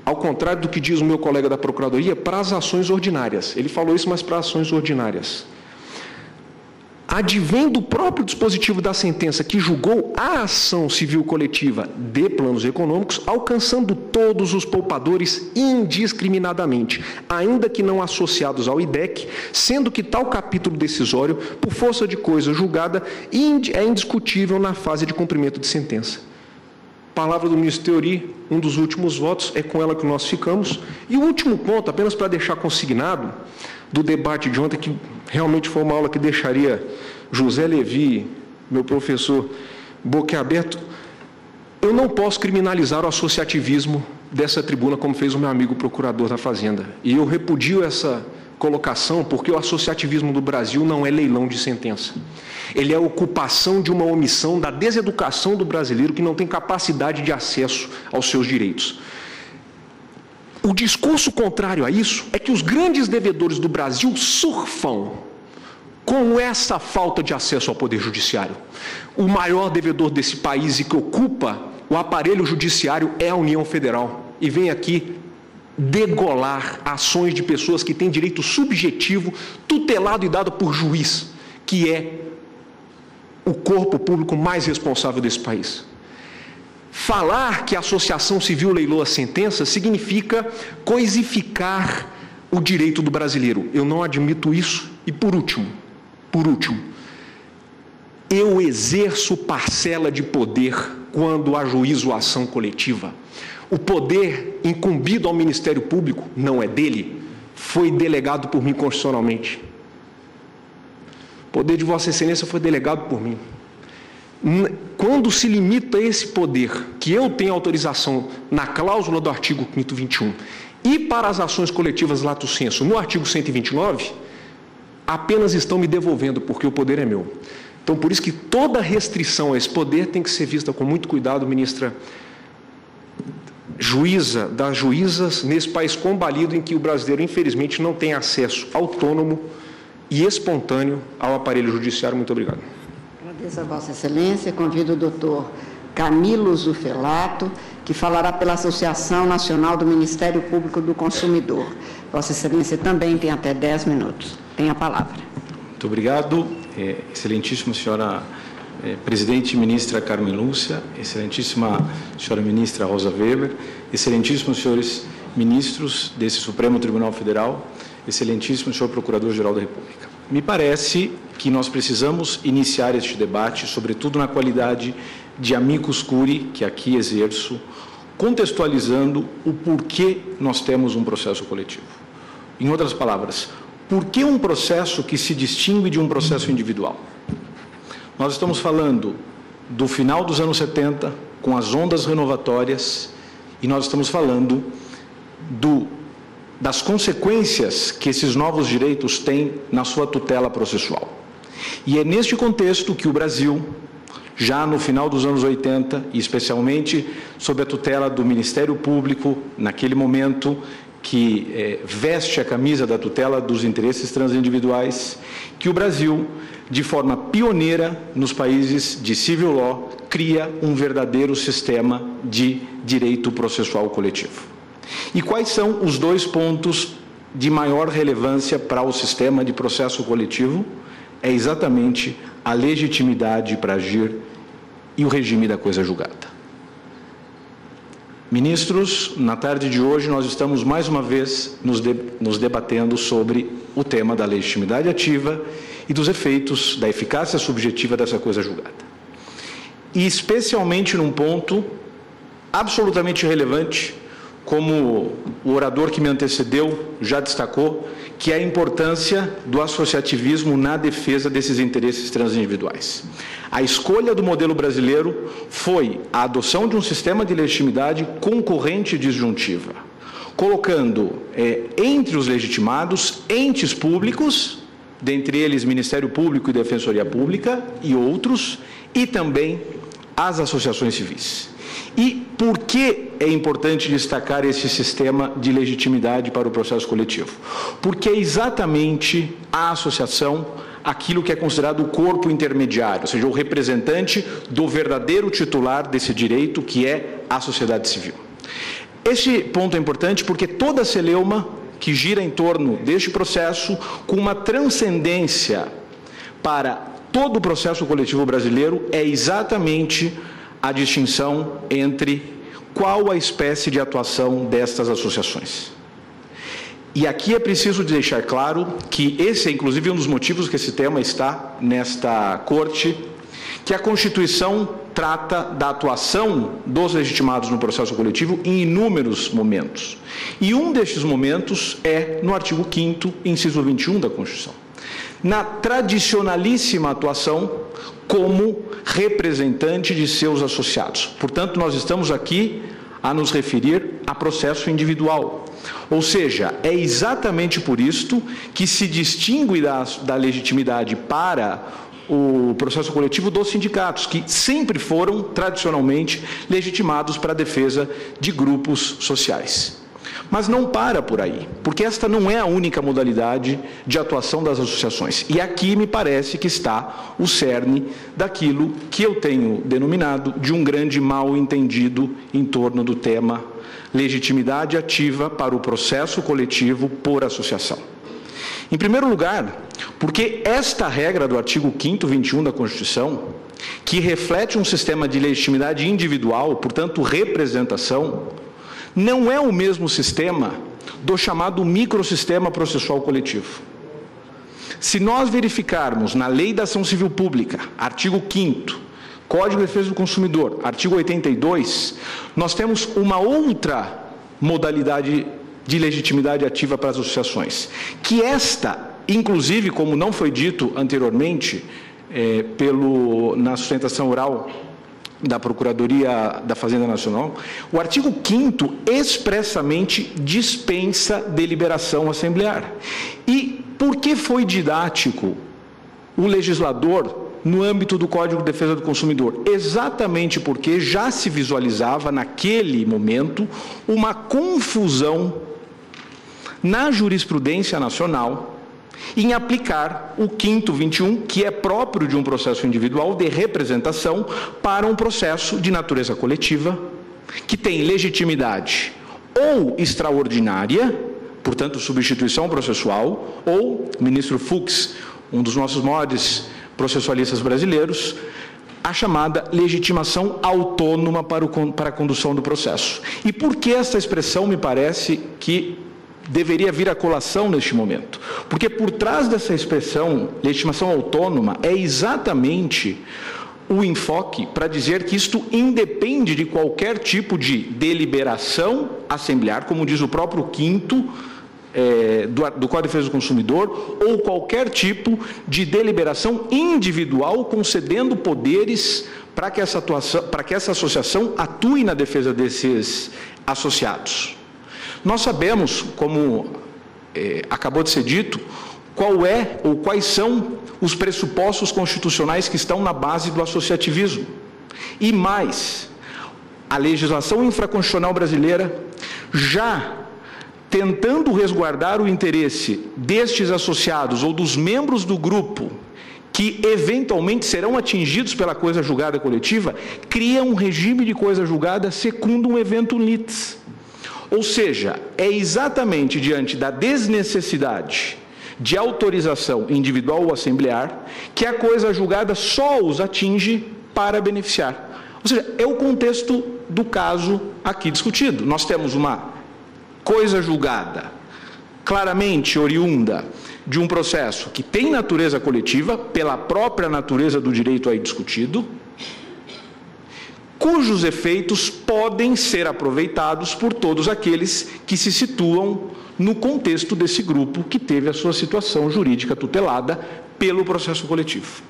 ao contrário do que diz o meu colega da Procuradoria, para as ações ordinárias. Ele falou isso, mas para ações ordinárias. Advém do próprio dispositivo da sentença que julgou a ação civil coletiva de planos econômicos, alcançando todos os poupadores indiscriminadamente, ainda que não associados ao IDEC, sendo que tal capítulo decisório, por força de coisa julgada, é indiscutível na fase de cumprimento de sentença. Palavra do ministro Teori, um dos últimos votos, é com ela que nós ficamos. E o último ponto, apenas para deixar consignado, do debate de ontem, que realmente foi uma aula que deixaria José Levi, meu professor, boquiaberto. Eu não posso criminalizar o associativismo dessa tribuna, como fez o meu amigo procurador da Fazenda. E eu repudio essa colocação, porque o associativismo do Brasil não é leilão de sentença. Ele é a ocupação de uma omissão da deseducação do brasileiro que não tem capacidade de acesso aos seus direitos. O discurso contrário a isso é que os grandes devedores do Brasil surfam com essa falta de acesso ao Poder Judiciário. O maior devedor desse país e que ocupa o aparelho judiciário é a União Federal. E vem aqui degolar ações de pessoas que têm direito subjetivo, tutelado e dado por juiz, que é o corpo público mais responsável desse país. Falar que a associação civil leilou a sentença significa coisificar o direito do brasileiro. Eu não admito isso. E por último, eu exerço parcela de poder quando ajuizo a ação coletiva. O poder incumbido ao Ministério Público não é dele, foi delegado por mim constitucionalmente. O poder de Vossa Excelência foi delegado por mim. Quando se limita esse poder, que eu tenho autorização na cláusula do artigo 521, e para as ações coletivas lato sensu, no artigo 129, apenas estão me devolvendo, porque o poder é meu. Então, por isso que toda restrição a esse poder tem que ser vista com muito cuidado, ministra juíza das juízas, nesse país combalido em que o brasileiro, infelizmente, não tem acesso autônomo e espontâneo ao aparelho judiciário. Muito obrigado. Agradeço a Vossa Excelência. Convido o doutor Camilo Zufelato, que falará pela Associação Nacional do Ministério Público do Consumidor. Vossa Excelência também tem até 10 minutos. Tem a palavra. Muito obrigado, excelentíssima senhora presidente ministra Carmen Lúcia, excelentíssima senhora ministra Rosa Weber, excelentíssimos senhores ministros desse Supremo Tribunal Federal, excelentíssimo senhor Procurador-Geral da República. Me parece que nós precisamos iniciar este debate, sobretudo na qualidade de amicus curiae, que aqui exerço, contextualizando o porquê nós temos um processo coletivo. Em outras palavras, por que um processo que se distingue de um processo individual? Nós estamos falando do final dos anos 70, com as ondas renovatórias, e nós estamos falando das consequências que esses novos direitos têm na sua tutela processual. E é neste contexto que o Brasil, já no final dos anos 80, e especialmente sob a tutela do Ministério Público, naquele momento que veste a camisa da tutela dos interesses transindividuais, que o Brasil, de forma pioneira nos países de civil law, cria um verdadeiro sistema de direito processual coletivo. E quais são os dois pontos de maior relevância para o sistema de processo coletivo? É exatamente a legitimidade para agir e o regime da coisa julgada. Ministros, na tarde de hoje nós estamos mais uma vez nos debatendo sobre o tema da legitimidade ativa e dos efeitos da eficácia subjetiva dessa coisa julgada. E especialmente num ponto absolutamente relevante, como o orador que me antecedeu já destacou, que é a importância do associativismo na defesa desses interesses transindividuais. A escolha do modelo brasileiro foi a adoção de um sistema de legitimidade concorrente e disjuntiva, colocando entre os legitimados entes públicos, dentre eles Ministério Público e Defensoria Pública e outros, e também às associações civis. E por que é importante destacar esse sistema de legitimidade para o processo coletivo? Porque é exatamente a associação aquilo que é considerado o corpo intermediário, ou seja, o representante do verdadeiro titular desse direito, que é a sociedade civil. Este ponto é importante porque toda celeuma que gira em torno deste processo, com uma transcendência para todo o processo coletivo brasileiro, é exatamente a distinção entre qual a espécie de atuação destas associações. E aqui é preciso deixar claro que esse é, inclusive, um dos motivos que esse tema está nesta Corte, que a Constituição trata da atuação dos legitimados no processo coletivo em inúmeros momentos. E um destes momentos é no artigo 5º, inciso 21 da Constituição. Na tradicionalíssima atuação como representante de seus associados. Portanto, nós estamos aqui a nos referir a processo individual. Ou seja, é exatamente por isto que se distingue da legitimidade para o processo coletivo dos sindicatos, que sempre foram, tradicionalmente, legitimados para a defesa de grupos sociais. Mas não para por aí, porque esta não é a única modalidade de atuação das associações. E aqui me parece que está o cerne daquilo que eu tenho denominado de um grande mal-entendido em torno do tema legitimidade ativa para o processo coletivo por associação. Em primeiro lugar, porque esta regra do artigo 5º, 21 da Constituição, que reflete um sistema de legitimidade individual, portanto, representação, não é o mesmo sistema do chamado microsistema processual coletivo. Se nós verificarmos na Lei da Ação Civil Pública, artigo 5º, Código de Defesa do Consumidor, artigo 82, nós temos uma outra modalidade de legitimidade ativa para as associações, que esta, inclusive, como não foi dito anteriormente, na sustentação oral da Procuradoria da Fazenda Nacional, o artigo 5º expressamente dispensa deliberação assemblear. E por que foi didático o legislador no âmbito do Código de Defesa do Consumidor? Exatamente porque já se visualizava, naquele momento, uma confusão na jurisprudência nacional em aplicar o 5º 21, que é próprio de um processo individual de representação, para um processo de natureza coletiva, que tem legitimidade ou extraordinária, portanto, substituição processual, ou, ministro Fux, um dos nossos maiores processualistas brasileiros, a chamada legitimação autônoma para a condução do processo. E por que essa expressão me parece que deveria vir à colação neste momento? Porque por trás dessa expressão, legitimação autônoma, é exatamente o enfoque para dizer que isto independe de qualquer tipo de deliberação assemblear, como diz o próprio 5º do Código de Defesa do Consumidor, ou qualquer tipo de deliberação individual concedendo poderes para que essa associação atue na defesa desses associados. Nós sabemos, como acabou de ser dito, qual é ou quais são os pressupostos constitucionais que estão na base do associativismo. E mais, a legislação infraconstitucional brasileira, já tentando resguardar o interesse destes associados ou dos membros do grupo que eventualmente serão atingidos pela coisa julgada coletiva, cria um regime de coisa julgada segundo um evento litis. Ou seja, é exatamente diante da desnecessidade de autorização individual ou assemblear que a coisa julgada só os atinge para beneficiar. Ou seja, é o contexto do caso aqui discutido. Nós temos uma coisa julgada claramente oriunda de um processo que tem natureza coletiva, pela própria natureza do direito aí discutido, cujos efeitos podem ser aproveitados por todos aqueles que se situam no contexto desse grupo que teve a sua situação jurídica tutelada pelo processo coletivo.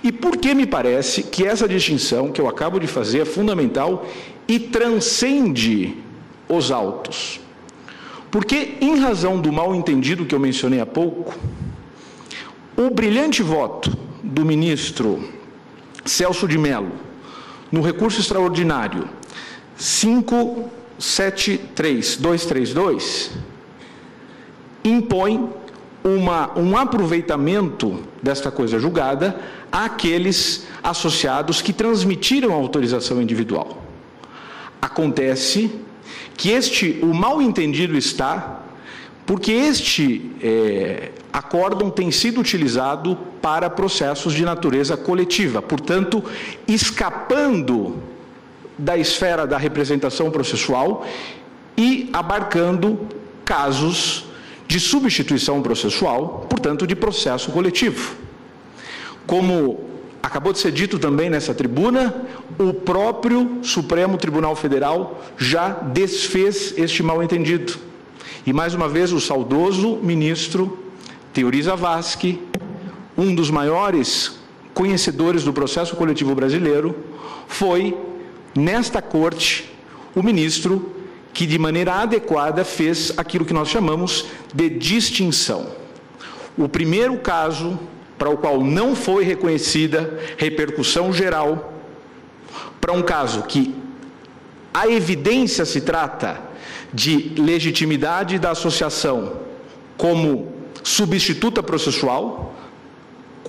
E por que me parece que essa distinção que eu acabo de fazer é fundamental e transcende os autos? Porque, em razão do mal-entendido que eu mencionei há pouco, o brilhante voto do ministro Celso de Mello no recurso extraordinário 573232, impõe um aproveitamento desta coisa julgada àqueles associados que transmitiram a autorização individual. Acontece que o mal-entendido está porque este acórdão tem sido utilizado para processos de natureza coletiva, portanto, escapando da esfera da representação processual e abarcando casos de substituição processual, portanto, de processo coletivo. Como acabou de ser dito também nessa tribuna, o próprio Supremo Tribunal Federal já desfez este mal-entendido. E, mais uma vez, o saudoso ministro Teori Zavascki, um dos maiores conhecedores do processo coletivo brasileiro, foi, nesta corte, o ministro que, de maneira adequada, fez aquilo que nós chamamos de distinção. O primeiro caso para o qual não foi reconhecida repercussão geral, para um caso que a evidência se trata de legitimidade da associação como substituta processual,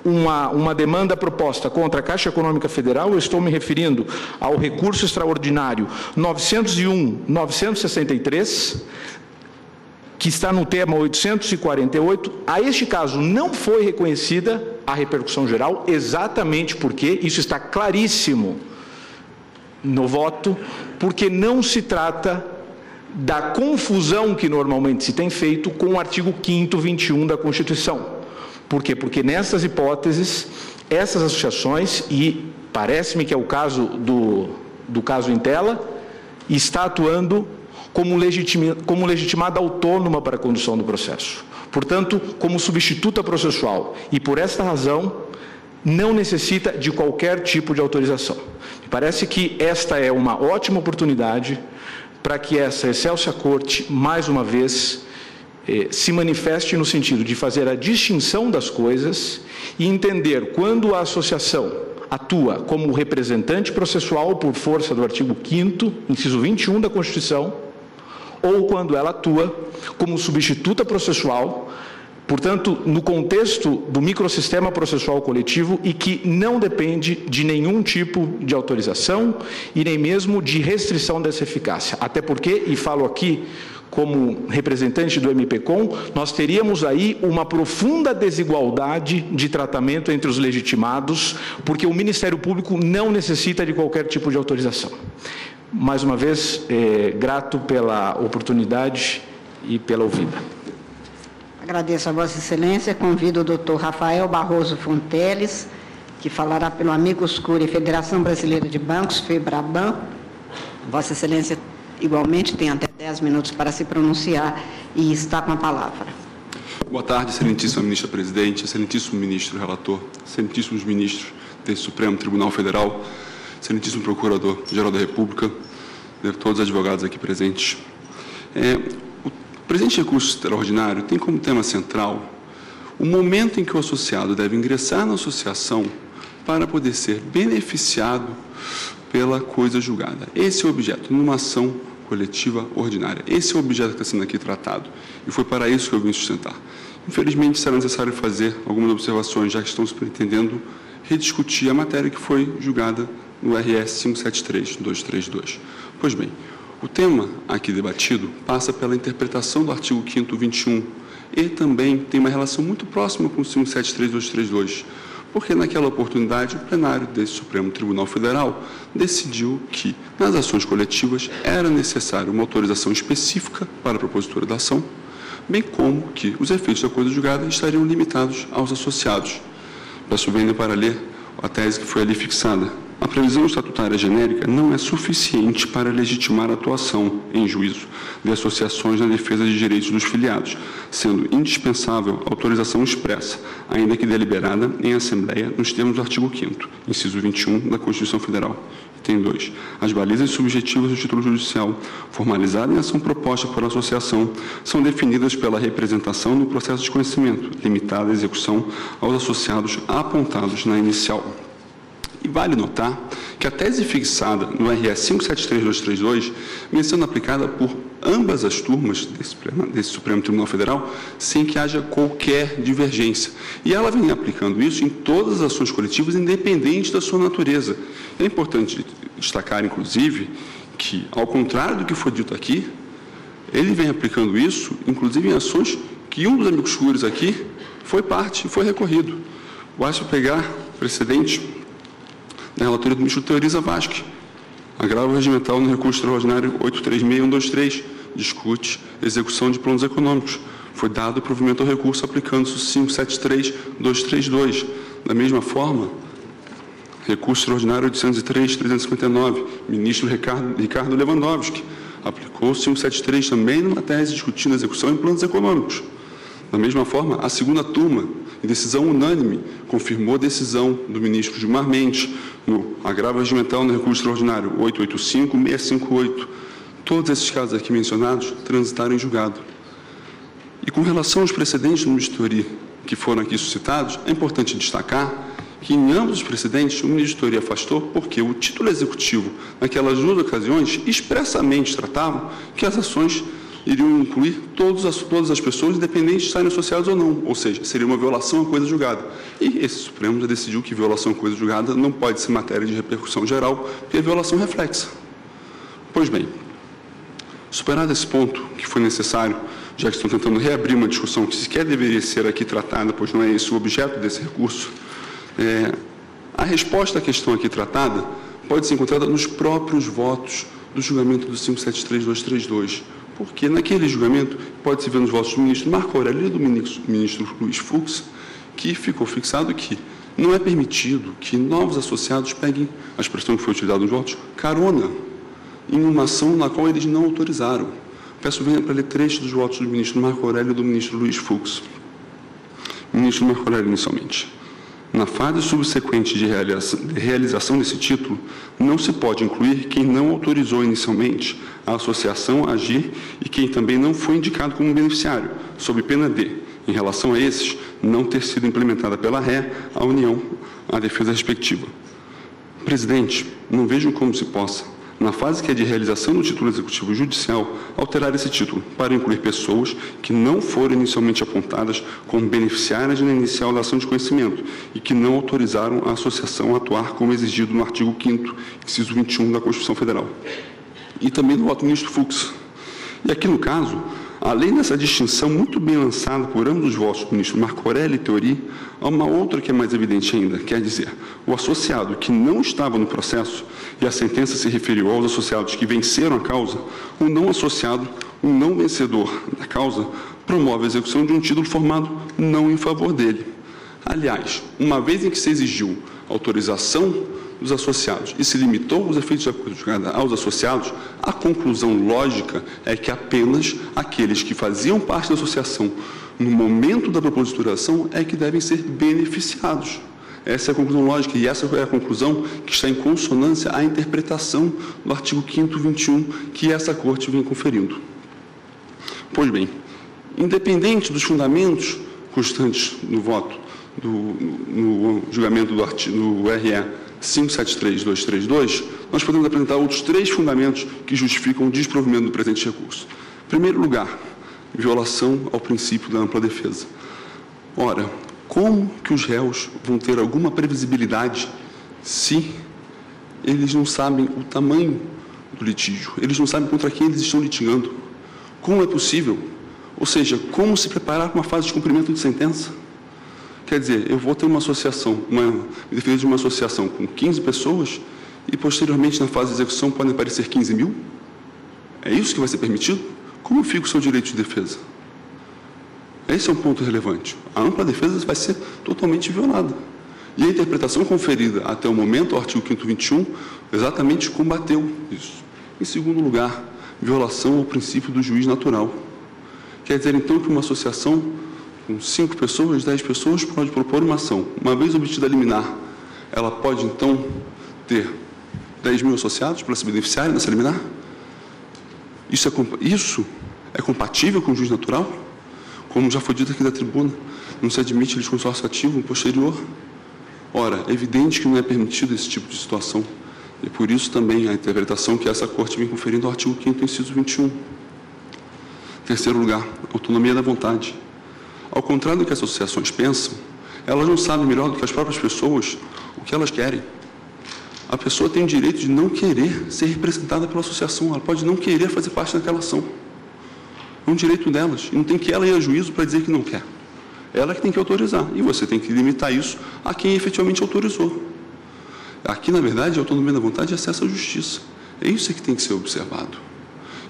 uma demanda proposta contra a Caixa Econômica Federal, eu estou me referindo ao recurso extraordinário 901-963, que está no tema 848, a este caso não foi reconhecida a repercussão geral, exatamente porque, isso está claríssimo no voto, porque não se trata da confusão que normalmente se tem feito com o artigo 5º, 21 da Constituição. Por quê? Porque nessas hipóteses, essas associações, e parece-me que é o caso do caso em tela, está atuando como legitimada autônoma para a condução do processo. Portanto, como substituta processual. E por esta razão, não necessita de qualquer tipo de autorização. Me parece que esta é uma ótima oportunidade para que essa excelsa Corte, mais uma vez, se manifeste no sentido de fazer a distinção das coisas e entender quando a associação atua como representante processual por força do artigo 5º, inciso 21 da Constituição, ou quando ela atua como substituta processual, portanto, no contexto do microsistema processual coletivo e que não depende de nenhum tipo de autorização e nem mesmo de restrição dessa eficácia. Até porque, e falo aqui como representante do MPCOM, nós teríamos aí uma profunda desigualdade de tratamento entre os legitimados, porque o Ministério Público não necessita de qualquer tipo de autorização. Mais uma vez, grato pela oportunidade e pela ouvida. Agradeço a Vossa Excelência. Convido o doutor Rafael Barroso Fonteles, que falará pelo Amigos Curiae, Federação Brasileira de Bancos, FEBRABAN. Vossa Excelência, igualmente, tem até 10 minutos para se pronunciar e está com a palavra. Boa tarde, excelentíssima ministra presidente, excelentíssimo ministro relator, excelentíssimos ministros desse Supremo Tribunal Federal, excelentíssimo procurador-geral da República, todos os advogados aqui presentes. O presente recurso extraordinário tem como tema central o momento em que o associado deve ingressar na associação para poder ser beneficiado pela coisa julgada. Esse é o objeto, numa ação coletiva ordinária. Esse é o objeto que está sendo aqui tratado. E foi para isso que eu vim sustentar. Infelizmente, será necessário fazer algumas observações, já que estão se pretendendo rediscutir a matéria que foi julgada no RS 573-232. Pois bem, o tema aqui debatido passa pela interpretação do artigo 5º 21 e também tem uma relação muito próxima com o 573-232, porque naquela oportunidade o plenário desse Supremo Tribunal Federal decidiu que nas ações coletivas era necessária uma autorização específica para a propositura da ação, bem como que os efeitos da coisa julgada estariam limitados aos associados. Peço bem para ler a tese que foi ali fixada. A previsão estatutária genérica não é suficiente para legitimar a atuação em juízo de associações na defesa de direitos dos filiados, sendo indispensável a autorização expressa, ainda que deliberada em Assembleia, nos termos do artigo 5º, inciso 21 da Constituição Federal. Item 2. As balizas subjetivas do título judicial, formalizada em ação proposta por associação, são definidas pela representação no processo de conhecimento, limitada à execução aos associados apontados na inicial. E vale notar que a tese fixada no RS 573232 vem sendo aplicada por ambas as turmas desse Supremo Tribunal Federal sem que haja qualquer divergência. E ela vem aplicando isso em todas as ações coletivas, independente da sua natureza. É importante destacar, inclusive, que, ao contrário do que foi dito aqui, ele vem aplicando isso, inclusive em ações que um dos amigos curios aqui foi parte e foi recorrido. Basta pegar precedente na relatoria do ministro Teoriza Vasque. Agravo regimental no recurso extraordinário 836123, discute execução de planos econômicos. Foi dado provimento ao recurso aplicando-se o 573232. Da mesma forma, recurso extraordinário 803.359, ministro Ricardo Lewandowski, aplicou o 573 também numa tese discutindo a execução em planos econômicos. Da mesma forma, a segunda turma, em decisão unânime, confirmou a decisão do ministro Gilmar Mendes no agravo regimental no recurso extraordinário 885.658. Todos esses casos aqui mencionados transitaram em julgado. E com relação aos precedentes do ministro Teori que foram aqui suscitados, é importante destacar que em ambos os precedentes o ministro Teori afastou porque o título executivo, naquelas duas ocasiões, expressamente tratava que as ações iriam incluir todas as pessoas, independente de estarem associadas ou não, ou seja, seria uma violação a coisa julgada. E esse Supremo já decidiu que violação a coisa julgada não pode ser matéria de repercussão geral, porque é violação reflexa. Pois bem, superado esse ponto que foi necessário, já que estão tentando reabrir uma discussão que sequer deveria ser aqui tratada, pois não é esse o objeto desse recurso, a resposta à questão aqui tratada pode ser encontrada nos próprios votos do julgamento do 573232, porque naquele julgamento pode-se ver nos votos do ministro Marco Aurélio e do ministro Luiz Fux, que ficou fixado que não é permitido que novos associados peguem, a expressão que foi utilizada nos votos, carona, em uma ação na qual eles não autorizaram. Peço venha para ler trecho dos votos do ministro Marco Aurélio e do ministro Luiz Fux. Ministro Marco Aurélio, inicialmente. Na fase subsequente de realização desse título, não se pode incluir quem não autorizou inicialmente a associação a agir e quem também não foi indicado como beneficiário, sob pena de, em relação a esses, não ter sido implementada pela ré a união à defesa respectiva. Presidente, não vejo como se possa, na fase que é de realização do título executivo judicial, alterar esse título para incluir pessoas que não foram inicialmente apontadas como beneficiárias na inicial da ação de conhecimento e que não autorizaram a associação a atuar como exigido no artigo 5º, inciso 21 da Constituição Federal. E também no voto do ministro Fux. E aqui, no caso, além dessa distinção muito bem lançada por ambos os votos do ministro Marco Aurélio e Teori, há uma outra que é mais evidente ainda, quer dizer, o associado que não estava no processo, e a sentença se referiu aos associados que venceram a causa, o não associado, o não vencedor da causa, promove a execução de um título formado não em favor dele. Aliás, uma vez em que se exigiu autorização dos associados e se limitou os efeitos da coisa julgada aos associados, a conclusão lógica é que apenas aqueles que faziam parte da associação no momento da proposituração é que devem ser beneficiados. Essa é a conclusão lógica e essa é a conclusão que está em consonância à interpretação do artigo 5º 21 que essa Corte vem conferindo. Pois bem, independente dos fundamentos constantes no voto, no julgamento do RE 573232, nós podemos apresentar outros 3 fundamentos que justificam o desprovimento do presente recurso. Em primeiro lugar, violação ao princípio da ampla defesa. Ora, como que os réus vão ter alguma previsibilidade se eles não sabem o tamanho do litígio, eles não sabem contra quem eles estão litigando? Como é possível? Ou seja, como se preparar para uma fase de cumprimento de sentença? Quer dizer, eu vou ter uma associação, me defender de uma associação com 15 pessoas e, posteriormente, na fase de execução, podem aparecer 15 mil? É isso que vai ser permitido? Como fica o seu direito de defesa? Esse é um ponto relevante. A ampla defesa vai ser totalmente violada. E a interpretação conferida até o momento, ao artigo 5º 21, exatamente combateu isso. Em segundo lugar, violação ao princípio do juiz natural. Quer dizer, então, que uma associação com 5 pessoas, 10 pessoas, pode propor uma ação. Uma vez obtida a liminar, ela pode, então, ter 10 mil associados para se beneficiarem dessa liminar? Isso é compatível com o juiz natural? Como já foi dito aqui da tribuna, não se admite litisconsórcio ativo posterior. Ora, é evidente que não é permitido esse tipo de situação. E por isso também a interpretação que essa Corte vem conferindo ao artigo 5º, inciso 21. Terceiro lugar, autonomia da vontade. Ao contrário do que as associações pensam, elas não sabem melhor do que as próprias pessoas o que elas querem. A pessoa tem o direito de não querer ser representada pela associação, ela pode não querer fazer parte daquela ação. É um direito delas, e não tem que ela ir a juízo para dizer que não quer. Ela que tem que autorizar, e você tem que limitar isso a quem efetivamente autorizou. Aqui, na verdade, a autonomia da vontade é acesso à justiça. É isso que tem que ser observado.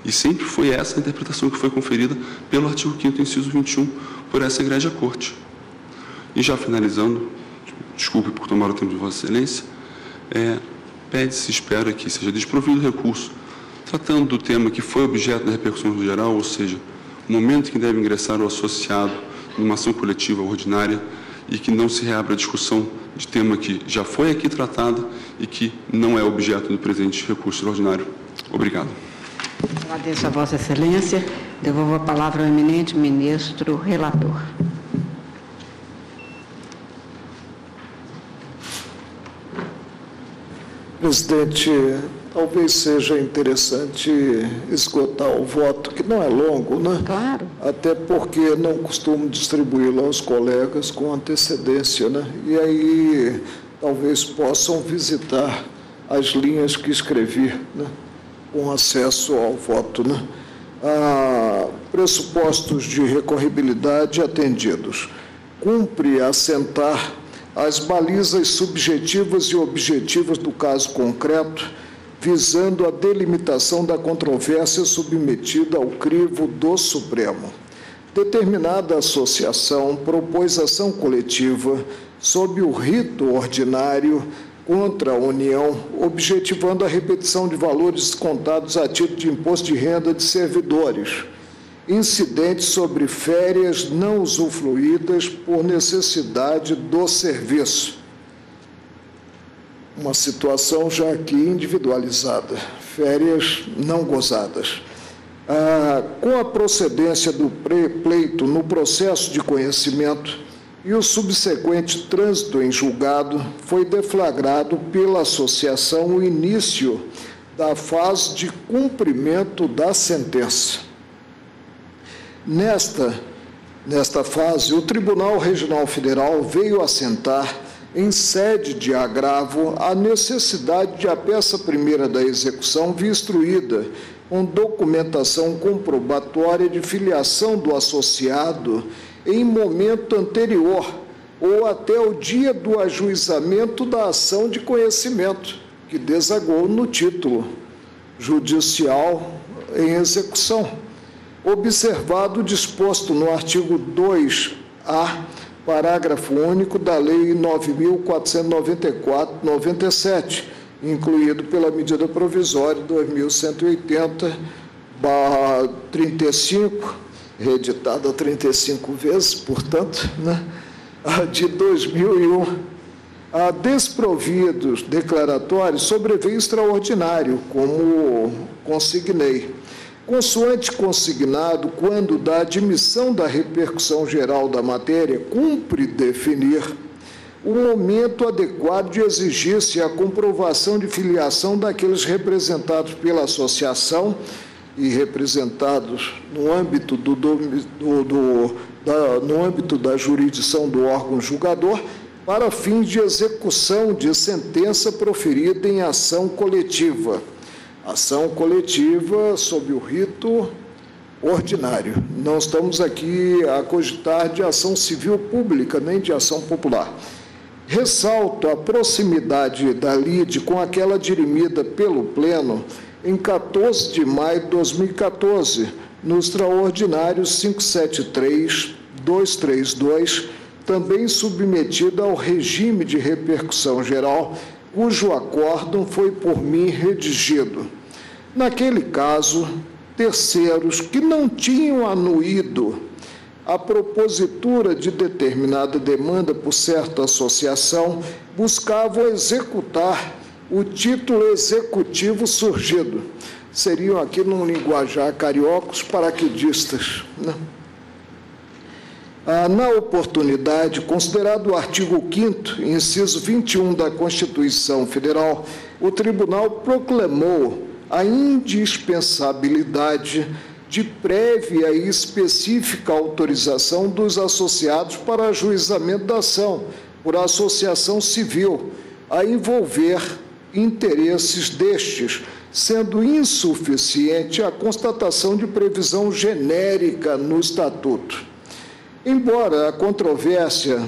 E sempre foi essa a interpretação que foi conferida pelo artigo 5º, inciso 21, por essa egrégia Corte. E já finalizando, desculpe por tomar o tempo de Vossa Excelência, pede-se, espera que seja desprovido recurso, tratando do tema que foi objeto da repercussão geral, ou seja, o momento que deve ingressar o associado numa ação coletiva ordinária e que não se reabra a discussão de tema que já foi aqui tratado e que não é objeto do presente recurso extraordinário. Obrigado. Agradeço a Vossa Excelência. Devolvo a palavra ao eminente ministro relator. Presidente, talvez seja interessante esgotar o voto, que não é longo, né? Claro. Até porque não costumo distribuí-lo aos colegas com antecedência, né? E aí talvez possam visitar as linhas que escrevi, né? Com acesso ao voto, né? Pressupostos de recorribilidade atendidos. Cumpre assentar as balizas subjetivas e objetivas do caso concreto, visando a delimitação da controvérsia submetida ao crivo do Supremo. Determinada associação propôs ação coletiva sob o rito ordinário contra a União, objetivando a repetição de valores descontados a título de imposto de renda de servidores, incidentes sobre férias não usufruídas por necessidade do serviço. Uma situação já aqui individualizada, férias não gozadas. Com a procedência do pleito no processo de conhecimento e o subsequente trânsito em julgado, foi deflagrado pela associação o início da fase de cumprimento da sentença. Nesta fase, o Tribunal Regional Federal veio assentar, em sede de agravo, a necessidade de a peça primeira da execução vir instruída com documentação comprobatória de filiação do associado em momento anterior ou até o dia do ajuizamento da ação de conhecimento, que desagou no título judicial em execução, observado o disposto no artigo 2A, parágrafo único da Lei 9.494/97, incluído pela medida provisória 2180/35, reeditada 35 vezes, portanto, né, de 2001, desprovidos declaratórios sobreveio extraordinário, como consignei. Consoante consignado, quando da admissão da repercussão geral da matéria, cumpre definir o momento adequado de exigir-se a comprovação de filiação daqueles representados pela associação e representados no âmbito no âmbito da jurisdição do órgão julgador, para fins de execução de sentença proferida em ação coletiva. Ação coletiva sob o rito ordinário. Não estamos aqui a cogitar de ação civil pública, nem de ação popular. Ressalto a proximidade da lide com aquela dirimida pelo Pleno em 14 de maio de 2014, no extraordinário 573-232, também submetida ao regime de repercussão geral, cujo acórdão foi por mim redigido. Naquele caso, terceiros que não tinham anuído a propositura de determinada demanda por certa associação buscavam executar o título executivo surgido. Seriam aqui, num linguajar carioca, os paraquedistas, né? Na oportunidade, considerado o artigo 5º, inciso 21 da Constituição Federal, o Tribunal proclamou a indispensabilidade de prévia e específica autorização dos associados para ajuizamento da ação por associação civil a envolver interesses destes, sendo insuficiente a constatação de previsão genérica no Estatuto. Embora a controvérsia,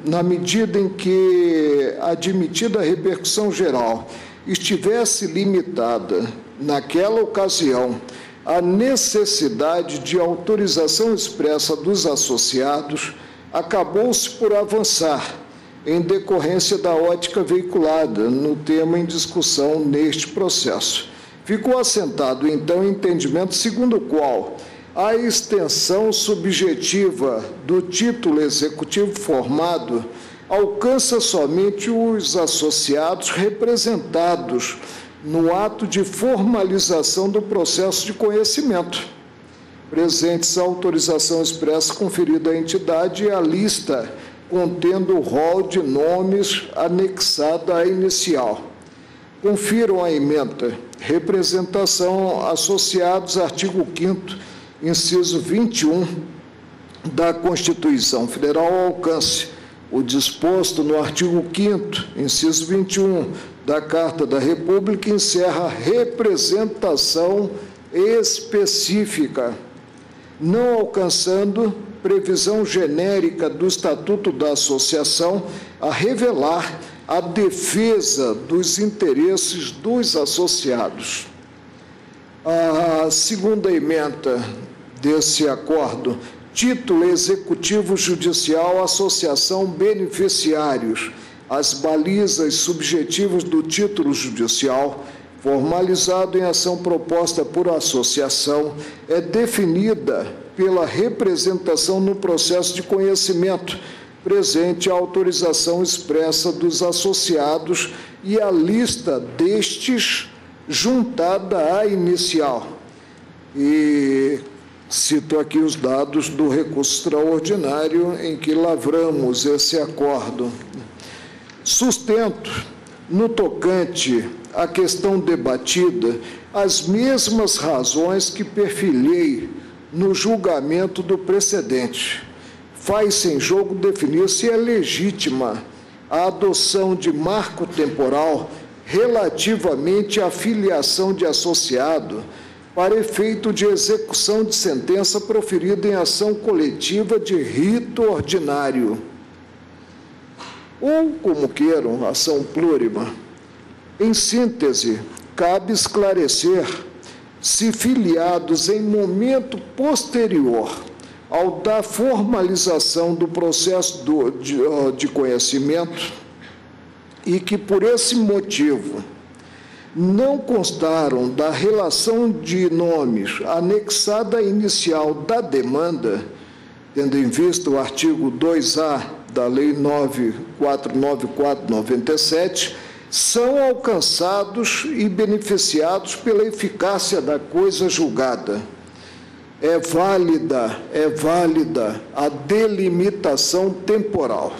na medida em que a admitida repercussão geral estivesse limitada, naquela ocasião, à necessidade de autorização expressa dos associados, acabou-se por avançar, em decorrência da ótica veiculada no tema em discussão neste processo. Ficou assentado, então, o entendimento segundo o qual a extensão subjetiva do título executivo formado alcança somente os associados representados no ato de formalização do processo de conhecimento, presentes a autorização expressa conferida à entidade e a lista contendo o rol de nomes anexada à inicial. Confiram a ementa, representação associados, artigo 5º, inciso 21 da Constituição Federal, ao alcance o disposto no artigo 5º, inciso 21 da Carta da República, encerra representação específica, não alcançando previsão genérica do Estatuto da Associação a revelar a defesa dos interesses dos associados. A segunda ementa desse acordo, título executivo judicial, associação, beneficiários, as balizas subjetivas do título judicial, formalizado em ação proposta por associação, é definida pela representação no processo de conhecimento, presente a autorização expressa dos associados e a lista destes juntada à inicial. E cito aqui os dados do recurso extraordinário em que lavramos esse acordo. Sustento, no tocante à questão debatida, as mesmas razões que perfilhei no julgamento do precedente. Faz-se em jogo definir se é legítima a adoção de marco temporal relativamente à filiação de associado para efeito de execução de sentença proferida em ação coletiva de rito ordinário, ou, como queiram, ação plurima. Em síntese, cabe esclarecer se filiados em momento posterior ao da formalização do processo de conhecimento e que, por esse motivo, não constaram da relação de nomes anexada à inicial da demanda, tendo em vista o artigo 2A da Lei 9494/97, são alcançados e beneficiados pela eficácia da coisa julgada. É válida a delimitação temporal.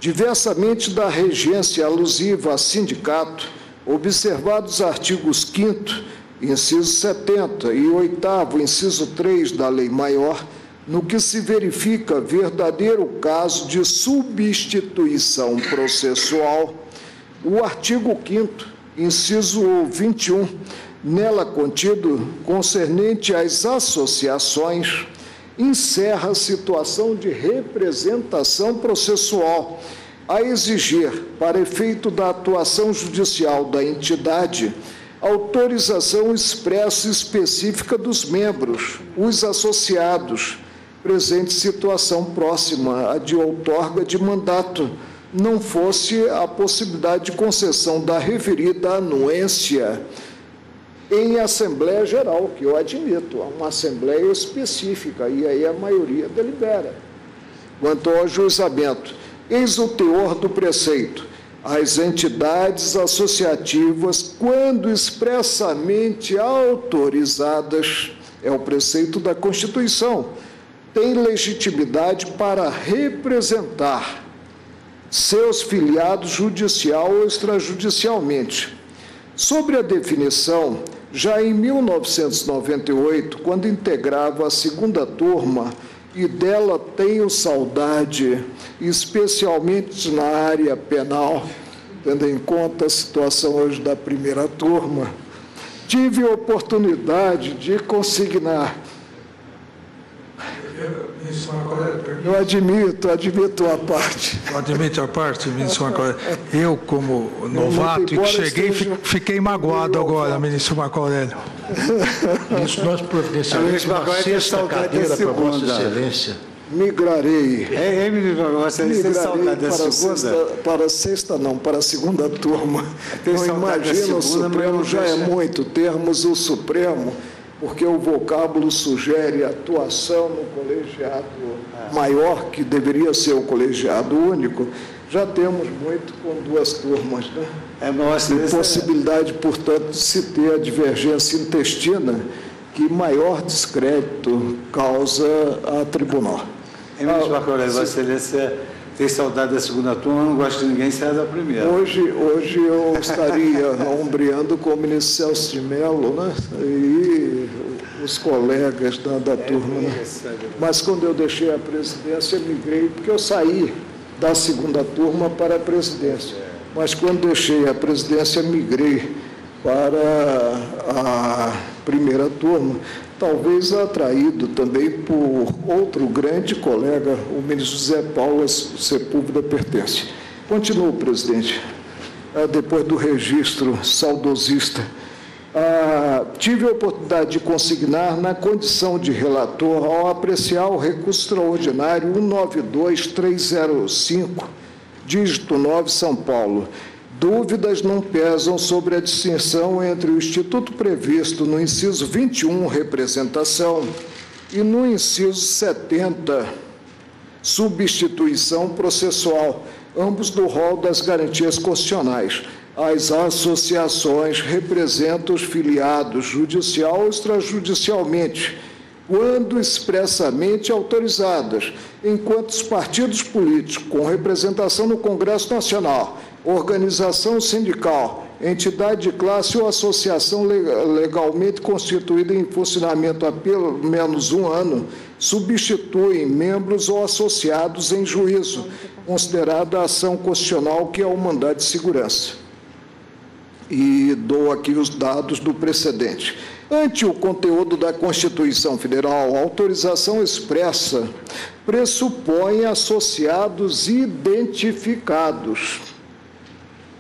Diversamente da regência alusiva a sindicato, observados artigos 5º, inciso 70, e 8º, inciso 3 da Lei Maior, no que se verifica verdadeiro caso de substituição processual, o artigo 5º, inciso 21, nela contido, concernente às associações, encerra a situação de representação processual, a exigir, para efeito da atuação judicial da entidade, autorização expressa e específica dos membros, os associados, presente situação próxima à de outorga de mandato, não fosse a possibilidade de concessão da referida anuência em Assembleia Geral, que eu admito, uma Assembleia específica, e aí a maioria delibera. Quanto ao ajuizamento, eis o teor do preceito. As entidades associativas, quando expressamente autorizadas, é o preceito da Constituição, tem legitimidade para representar seus filiados judicial ou extrajudicialmente. Sobre a definição, já em 1998, quando integrava a segunda turma, e dela tenho saudade, especialmente na área penal, tendo em conta a situação hoje da primeira turma, tive a oportunidade de consignar. Eu admito a parte. Admito a parte, ministro Marco. Eu, como novato, e que cheguei, fiquei magoado agora, ministro Marco Aurélio. Isso nós providenciaremos uma sexta cadeira para Vossa Excelência. Migrarei. Para a segunda turma. Não imagino, o Supremo já é muito, termos o Supremo, porque o vocábulo sugere atuação no colegiado maior, que deveria ser o colegiado único. Já temos muito com duas turmas, né? Possibilidade, portanto, de se ter a divergência intestina, que maior descrédito causa a tribunal. Ministro Marco Aurélio, Vossa Excelência tem saudade da segunda turma, não gosto de ninguém sair da primeira. Hoje eu estaria ombreando com o ministro Celso de Mello, né? E os colegas da turma. Né? Mas quando eu deixei a presidência, migrei, porque eu saí da segunda turma para a presidência. Mas quando deixei a presidência, migrei para a primeira turma, talvez atraído também por outro grande colega, o ministro José Paulo Sepúlveda Pertence. Continuo, presidente, depois do registro saudosista. Tive a oportunidade de consignar, na condição de relator, ao apreciar o recurso extraordinário 192305, dígito 9, São Paulo. Dúvidas não pesam sobre a distinção entre o instituto previsto no inciso 21, representação, e no inciso 70, substituição processual, ambos do rol das garantias constitucionais. As associações representam os filiados judicial ou extrajudicialmente, quando expressamente autorizadas, enquanto os partidos políticos com representação no Congresso Nacional, organização sindical, entidade de classe ou associação legalmente constituída em funcionamento há pelo menos um ano, substituem membros ou associados em juízo, considerada a ação constitucional que é o mandado de segurança. E dou aqui os dados do precedente. Ante o conteúdo da Constituição Federal, a autorização expressa pressupõe associados identificados,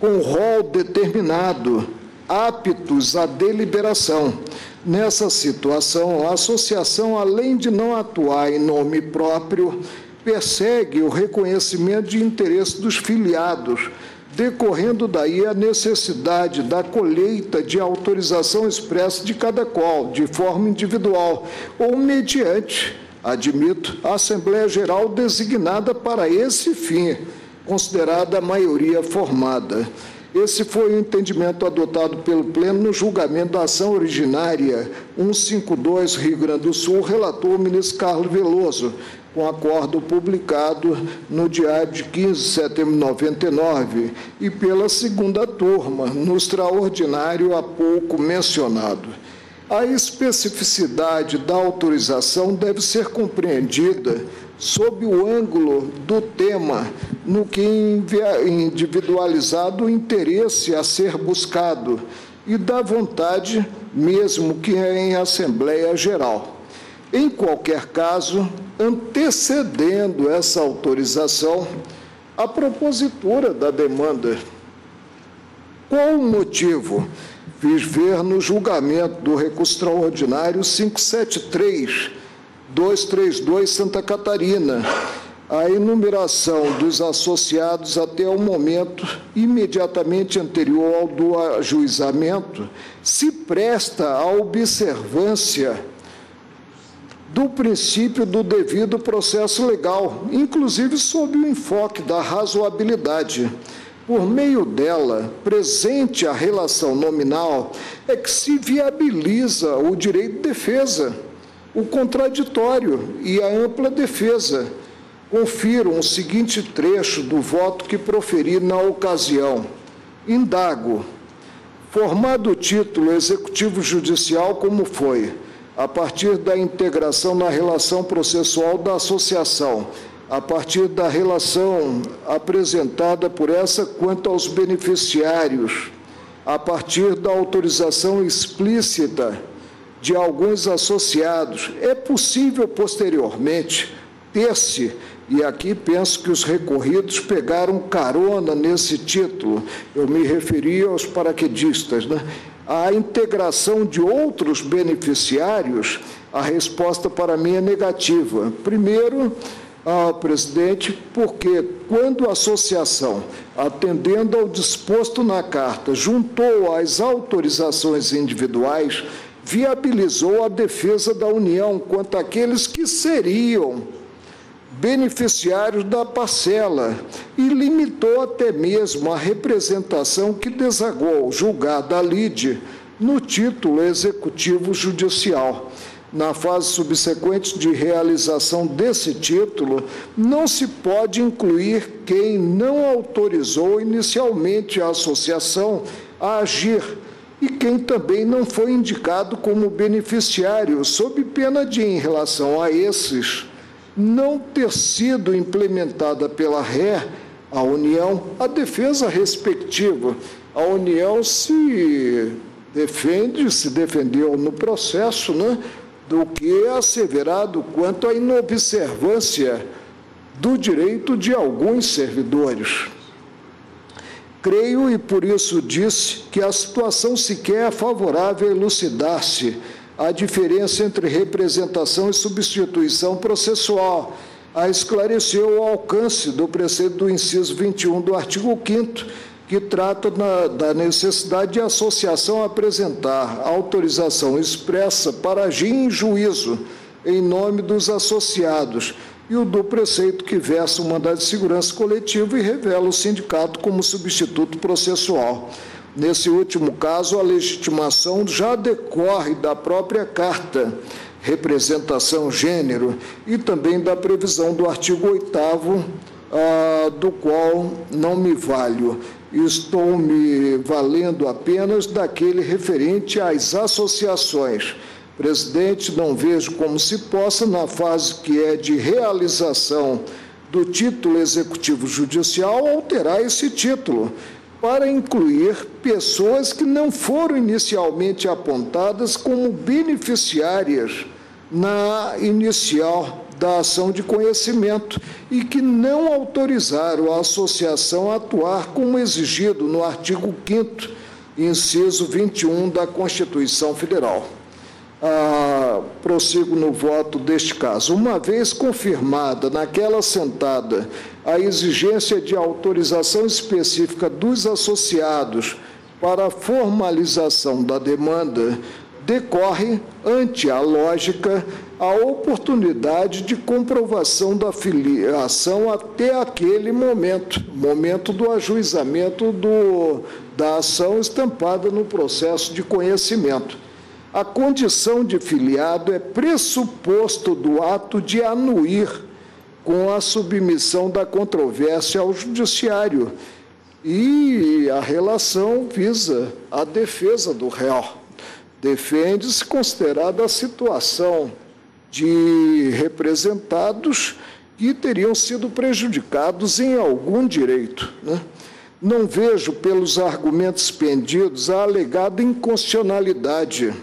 com rol determinado, aptos à deliberação. Nessa situação, a associação, além de não atuar em nome próprio, persegue o reconhecimento de interesse dos filiados, decorrendo daí a necessidade da colheita de autorização expressa de cada qual, de forma individual, ou mediante, admito, a Assembleia Geral designada para esse fim, considerada a maioria formada. Esse foi o entendimento adotado pelo Pleno no julgamento da ação originária 152, Rio Grande do Sul, relator o ministro Carlos Veloso, com acordo publicado no Diário de 15 de setembro de 99, e pela segunda turma, no extraordinário há pouco mencionado. A especificidade da autorização deve ser compreendida sob o ângulo do tema, no que individualizado o interesse a ser buscado, e da vontade, mesmo que em Assembleia Geral. Em qualquer caso, antecedendo essa autorização, a propositura da demanda. Qual o motivo? Fiz ver no julgamento do recurso extraordinário 573-232 Santa Catarina, a enumeração dos associados até o momento imediatamente anterior ao do ajuizamento se presta à observância do princípio do devido processo legal, inclusive sob o enfoque da razoabilidade. Por meio dela, presente a relação nominal, é que se viabiliza o direito de defesa, o contraditório e a ampla defesa. Confiram o seguinte trecho do voto que proferi na ocasião. Indago. Formado o título executivo judicial como foi, a partir da integração na relação processual da associação, a partir da relação apresentada por essa quanto aos beneficiários, a partir da autorização explícita de alguns associados, é possível posteriormente ter-se, e aqui penso que os recorridos pegaram carona nesse título, eu me referi aos paraquedistas, né? A integração de outros beneficiários, a resposta para mim é negativa. Primeiro, presidente, porque quando a associação, atendendo ao disposto na carta, juntou as autorizações individuais, viabilizou a defesa da União quanto àqueles que seriam beneficiários da parcela e limitou até mesmo a representação que desagou, julgada a lide, no título executivo judicial. Na fase subsequente de realização desse título, não se pode incluir quem não autorizou inicialmente a associação a agir e quem também não foi indicado como beneficiário, sob pena de, em relação a esses, não ter sido implementada pela ré, a União, a defesa respectiva. A União se defendeu no processo, né, do que é asseverado quanto à inobservância do direito de alguns servidores. Creio, e por isso disse, que a situação sequer é favorável a elucidar-se a diferença entre representação e substituição processual, a esclarecer o alcance do preceito do inciso 21 do artigo 5º, que trata da necessidade de associação apresentar autorização expressa para agir em juízo em nome dos associados, e o do preceito que versa o mandado de segurança coletivo e revela o sindicato como substituto processual. Nesse último caso, a legitimação já decorre da própria carta, representação gênero, e também da previsão do artigo 8º, do qual não me valho. Estou me valendo apenas daquele referente às associações. Presidente, não vejo como se possa, na fase que é de realização do título executivo judicial, alterar esse título, para incluir pessoas que não foram inicialmente apontadas como beneficiárias na inicial da ação de conhecimento e que não autorizaram a associação a atuar como exigido no artigo 5º, inciso 21 da Constituição Federal. Prossigo no voto deste caso. Uma vez confirmada naquela sentada a exigência de autorização específica dos associados para a formalização da demanda, decorre, ante a lógica, a oportunidade de comprovação da filiação até aquele momento do ajuizamento da ação estampada no processo de conhecimento. A condição de filiado é pressuposto do ato de anuir com a submissão da controvérsia ao judiciário, e a relação visa a defesa do réu. Defende-se considerada a situação de representados que teriam sido prejudicados em algum direito, né? Não vejo, pelos argumentos pendidos, a alegada inconstitucionalidade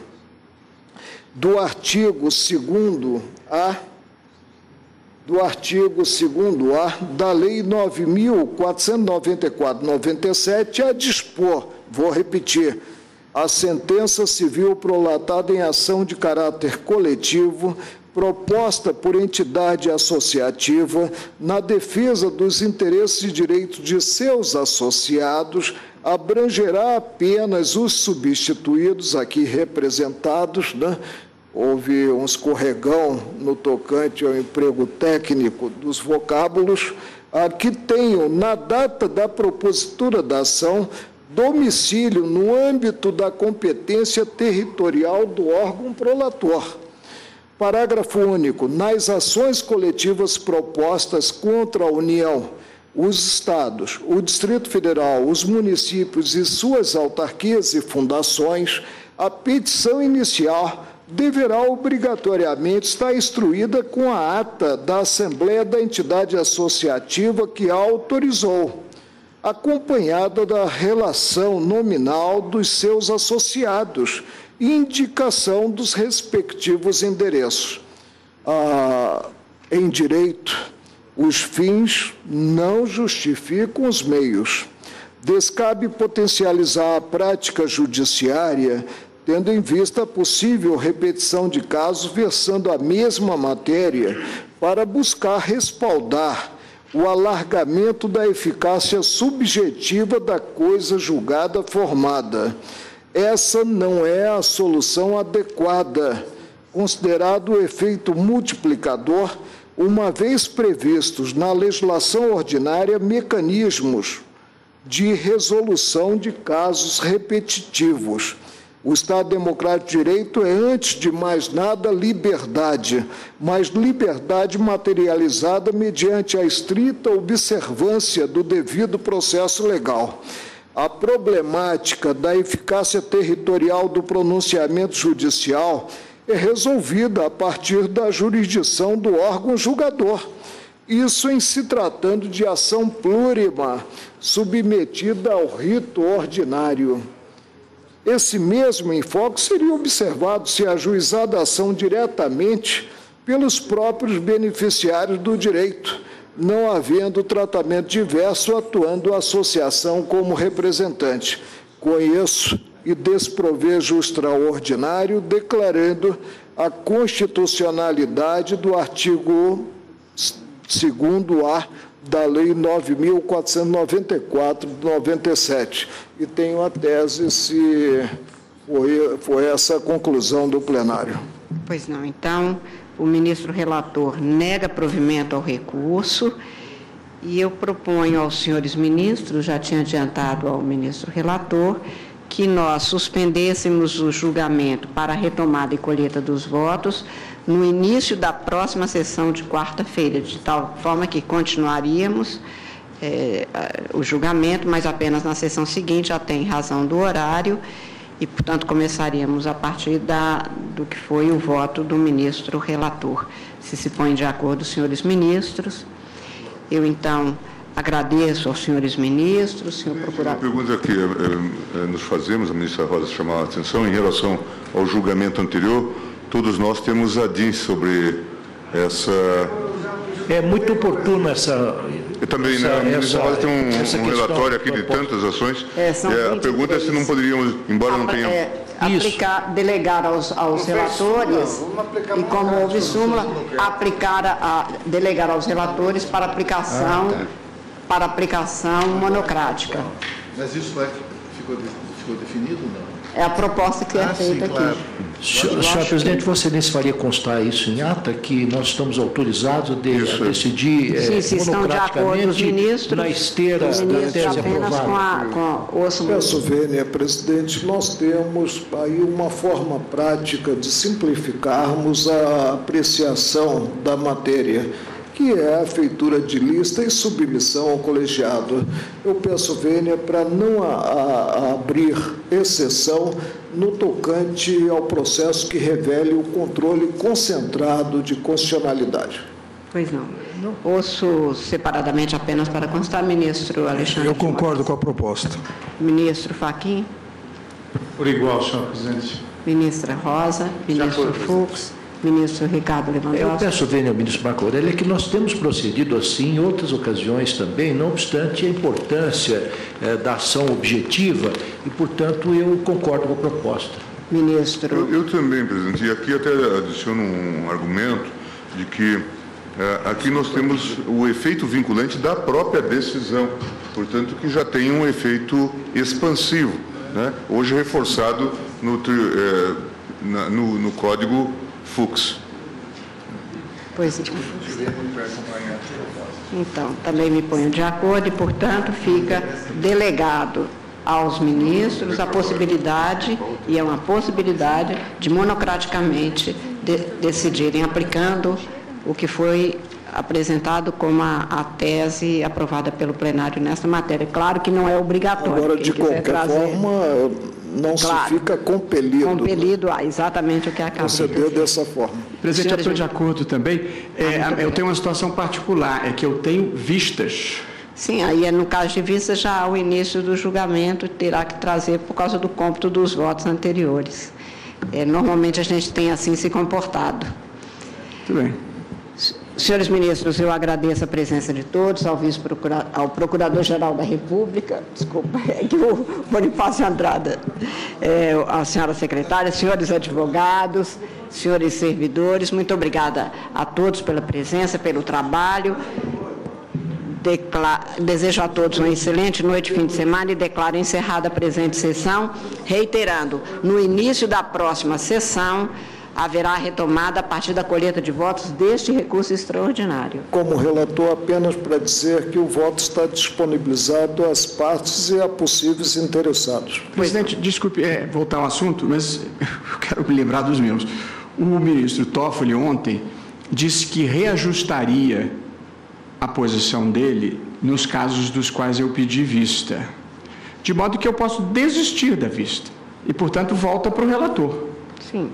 do artigo 2º-A da Lei 9.494/97 a dispor, vou repetir, a sentença civil prolatada em ação de caráter coletivo proposta por entidade associativa na defesa dos interesses e direitos de seus associados abrangerá apenas os substituídos aqui representados, né? Houve um escorregão no tocante ao emprego técnico dos vocábulos, que tenham, na data da propositura da ação, domicílio no âmbito da competência territorial do órgão prolator. Parágrafo único. Nas ações coletivas propostas contra a União, os Estados, o Distrito Federal, os municípios e suas autarquias e fundações, a petição inicial deverá obrigatoriamente estar instruída com a ata da Assembleia da entidade associativa que a autorizou, acompanhada da relação nominal dos seus associados e indicação dos respectivos endereços. Em direito, os fins não justificam os meios. Descabe potencializar a prática judiciária, tendo em vista a possível repetição de casos versando a mesma matéria, para buscar respaldar o alargamento da eficácia subjetiva da coisa julgada formada. Essa não é a solução adequada, considerado o efeito multiplicador, uma vez previstos na legislação ordinária mecanismos de resolução de casos repetitivos. O Estado Democrático de Direito é, antes de mais nada, liberdade, mas liberdade materializada mediante a estrita observância do devido processo legal. A problemática da eficácia territorial do pronunciamento judicial é resolvida a partir da jurisdição do órgão julgador. Isso em se tratando de ação plurima, submetida ao rito ordinário. Esse mesmo enfoque seria observado se ajuizada a ação diretamente pelos próprios beneficiários do direito, não havendo tratamento diverso, atuando a associação como representante. Conheço e desprovejo extraordinário, declarando a constitucionalidade do artigo 2º-A da Lei 9.494, de 97. E tenho a tese se foi essa a conclusão do plenário. Pois não. Então, o ministro relator nega provimento ao recurso e eu proponho aos senhores ministros, já tinha adiantado ao ministro relator, que nós suspendêssemos o julgamento para a retomada e colheita dos votos no início da próxima sessão de quarta-feira, de tal forma que continuaríamos o julgamento, mas apenas na sessão seguinte, já tem razão do horário, e, portanto, começaríamos a partir do que foi o voto do ministro relator. Se põem de acordo os senhores ministros, eu, então, agradeço aos senhores ministros, senhor procurador. A pergunta que nos fazemos, a ministra Rosa chamou a atenção, em relação ao julgamento anterior, todos nós temos a DIN sobre essa... É muito oportuno essa... Eu também, né? A ministra Rosa tem um relatório aqui de tantas ações. A pergunta é se não poderíamos, embora não tenhamos... Delegar aos relatores, e como houve súmula, delegar aos relatores para aplicação monocrática. Mas isso ficou definido ou não? É a proposta que é feita aqui. Senhor presidente, Vossa Excelência faria constar isso em ata, que nós estamos autorizados a decidir monocraticamente na esteira da tese aprovada. Peço vênia, presidente, nós temos aí uma forma prática de simplificarmos a apreciação da matéria, que é a feitura de lista e submissão ao colegiado. Eu peço vênia para não abrir exceção no tocante ao processo que revele o controle concentrado de constitucionalidade. Pois não. Ouço separadamente apenas para constar, ministro Alexandre. Eu concordo com a proposta. Ministro Fachin. Por igual, senhor presidente. Ministra Rosa, ministro Fux. Ministro Ricardo Lewandowski. Eu peço, vênia, ao ministro Marco Aurélio, que nós temos procedido assim em outras ocasiões também, não obstante a importância da ação objetiva, e, portanto, eu concordo com a proposta. Ministro. Eu também, presidente, e aqui até adiciono um argumento de que aqui nós temos o efeito vinculante da própria decisão, portanto, que já tem um efeito expansivo, né? Hoje reforçado no Código Fux. Pois então, também me ponho de acordo e, portanto, fica delegado aos ministros a possibilidade, e é uma possibilidade, de monocraticamente decidirem, aplicando o que foi apresentado como a tese aprovada pelo plenário nesta matéria. Claro que não é obrigatório. Agora, de qualquer forma, não se fica compelido. Compelido a exatamente o que acaba de proceder dessa forma. Presidente, eu estou de acordo também. Eu tenho uma situação particular, é que eu tenho vistas. Sim, aí no caso de vista já o início do julgamento terá que trazer por causa do cômputo dos votos anteriores. Normalmente a gente tem assim se comportado. Muito bem. Senhores ministros, eu agradeço a presença de todos, ao Procurador-Geral da República, desculpa, é que o Bonifácio Andrada, a senhora secretária, senhores advogados, senhores servidores, muito obrigada a todos pela presença, pelo trabalho. Desejo a todos uma excelente noite, fim de semana, e declaro encerrada a presente sessão, reiterando, no início da próxima sessão, haverá retomada a partir da colheita de votos deste recurso extraordinário. Como relator, apenas para dizer que o voto está disponibilizado às partes e a possíveis interessados. Presidente, desculpe voltar ao assunto, mas eu quero me lembrar dos meus. O ministro Toffoli ontem disse que reajustaria a posição dele nos casos dos quais eu pedi vista, de modo que eu posso desistir da vista e, portanto, volta para o relator. Sim.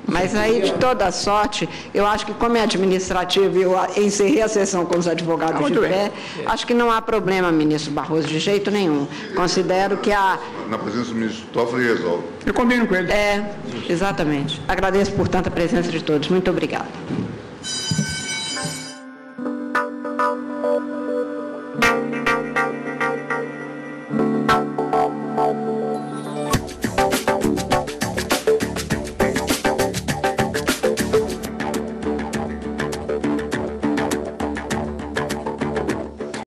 Mas aí, de toda sorte, eu acho que, como é administrativo, eu encerrei a sessão com os advogados de pé, acho que não há problema, ministro Barroso, de jeito nenhum. Considero que na presença do ministro Toffoli resolve. Eu combino com ele. Exatamente. Agradeço, portanto, a presença de todos. Muito obrigada.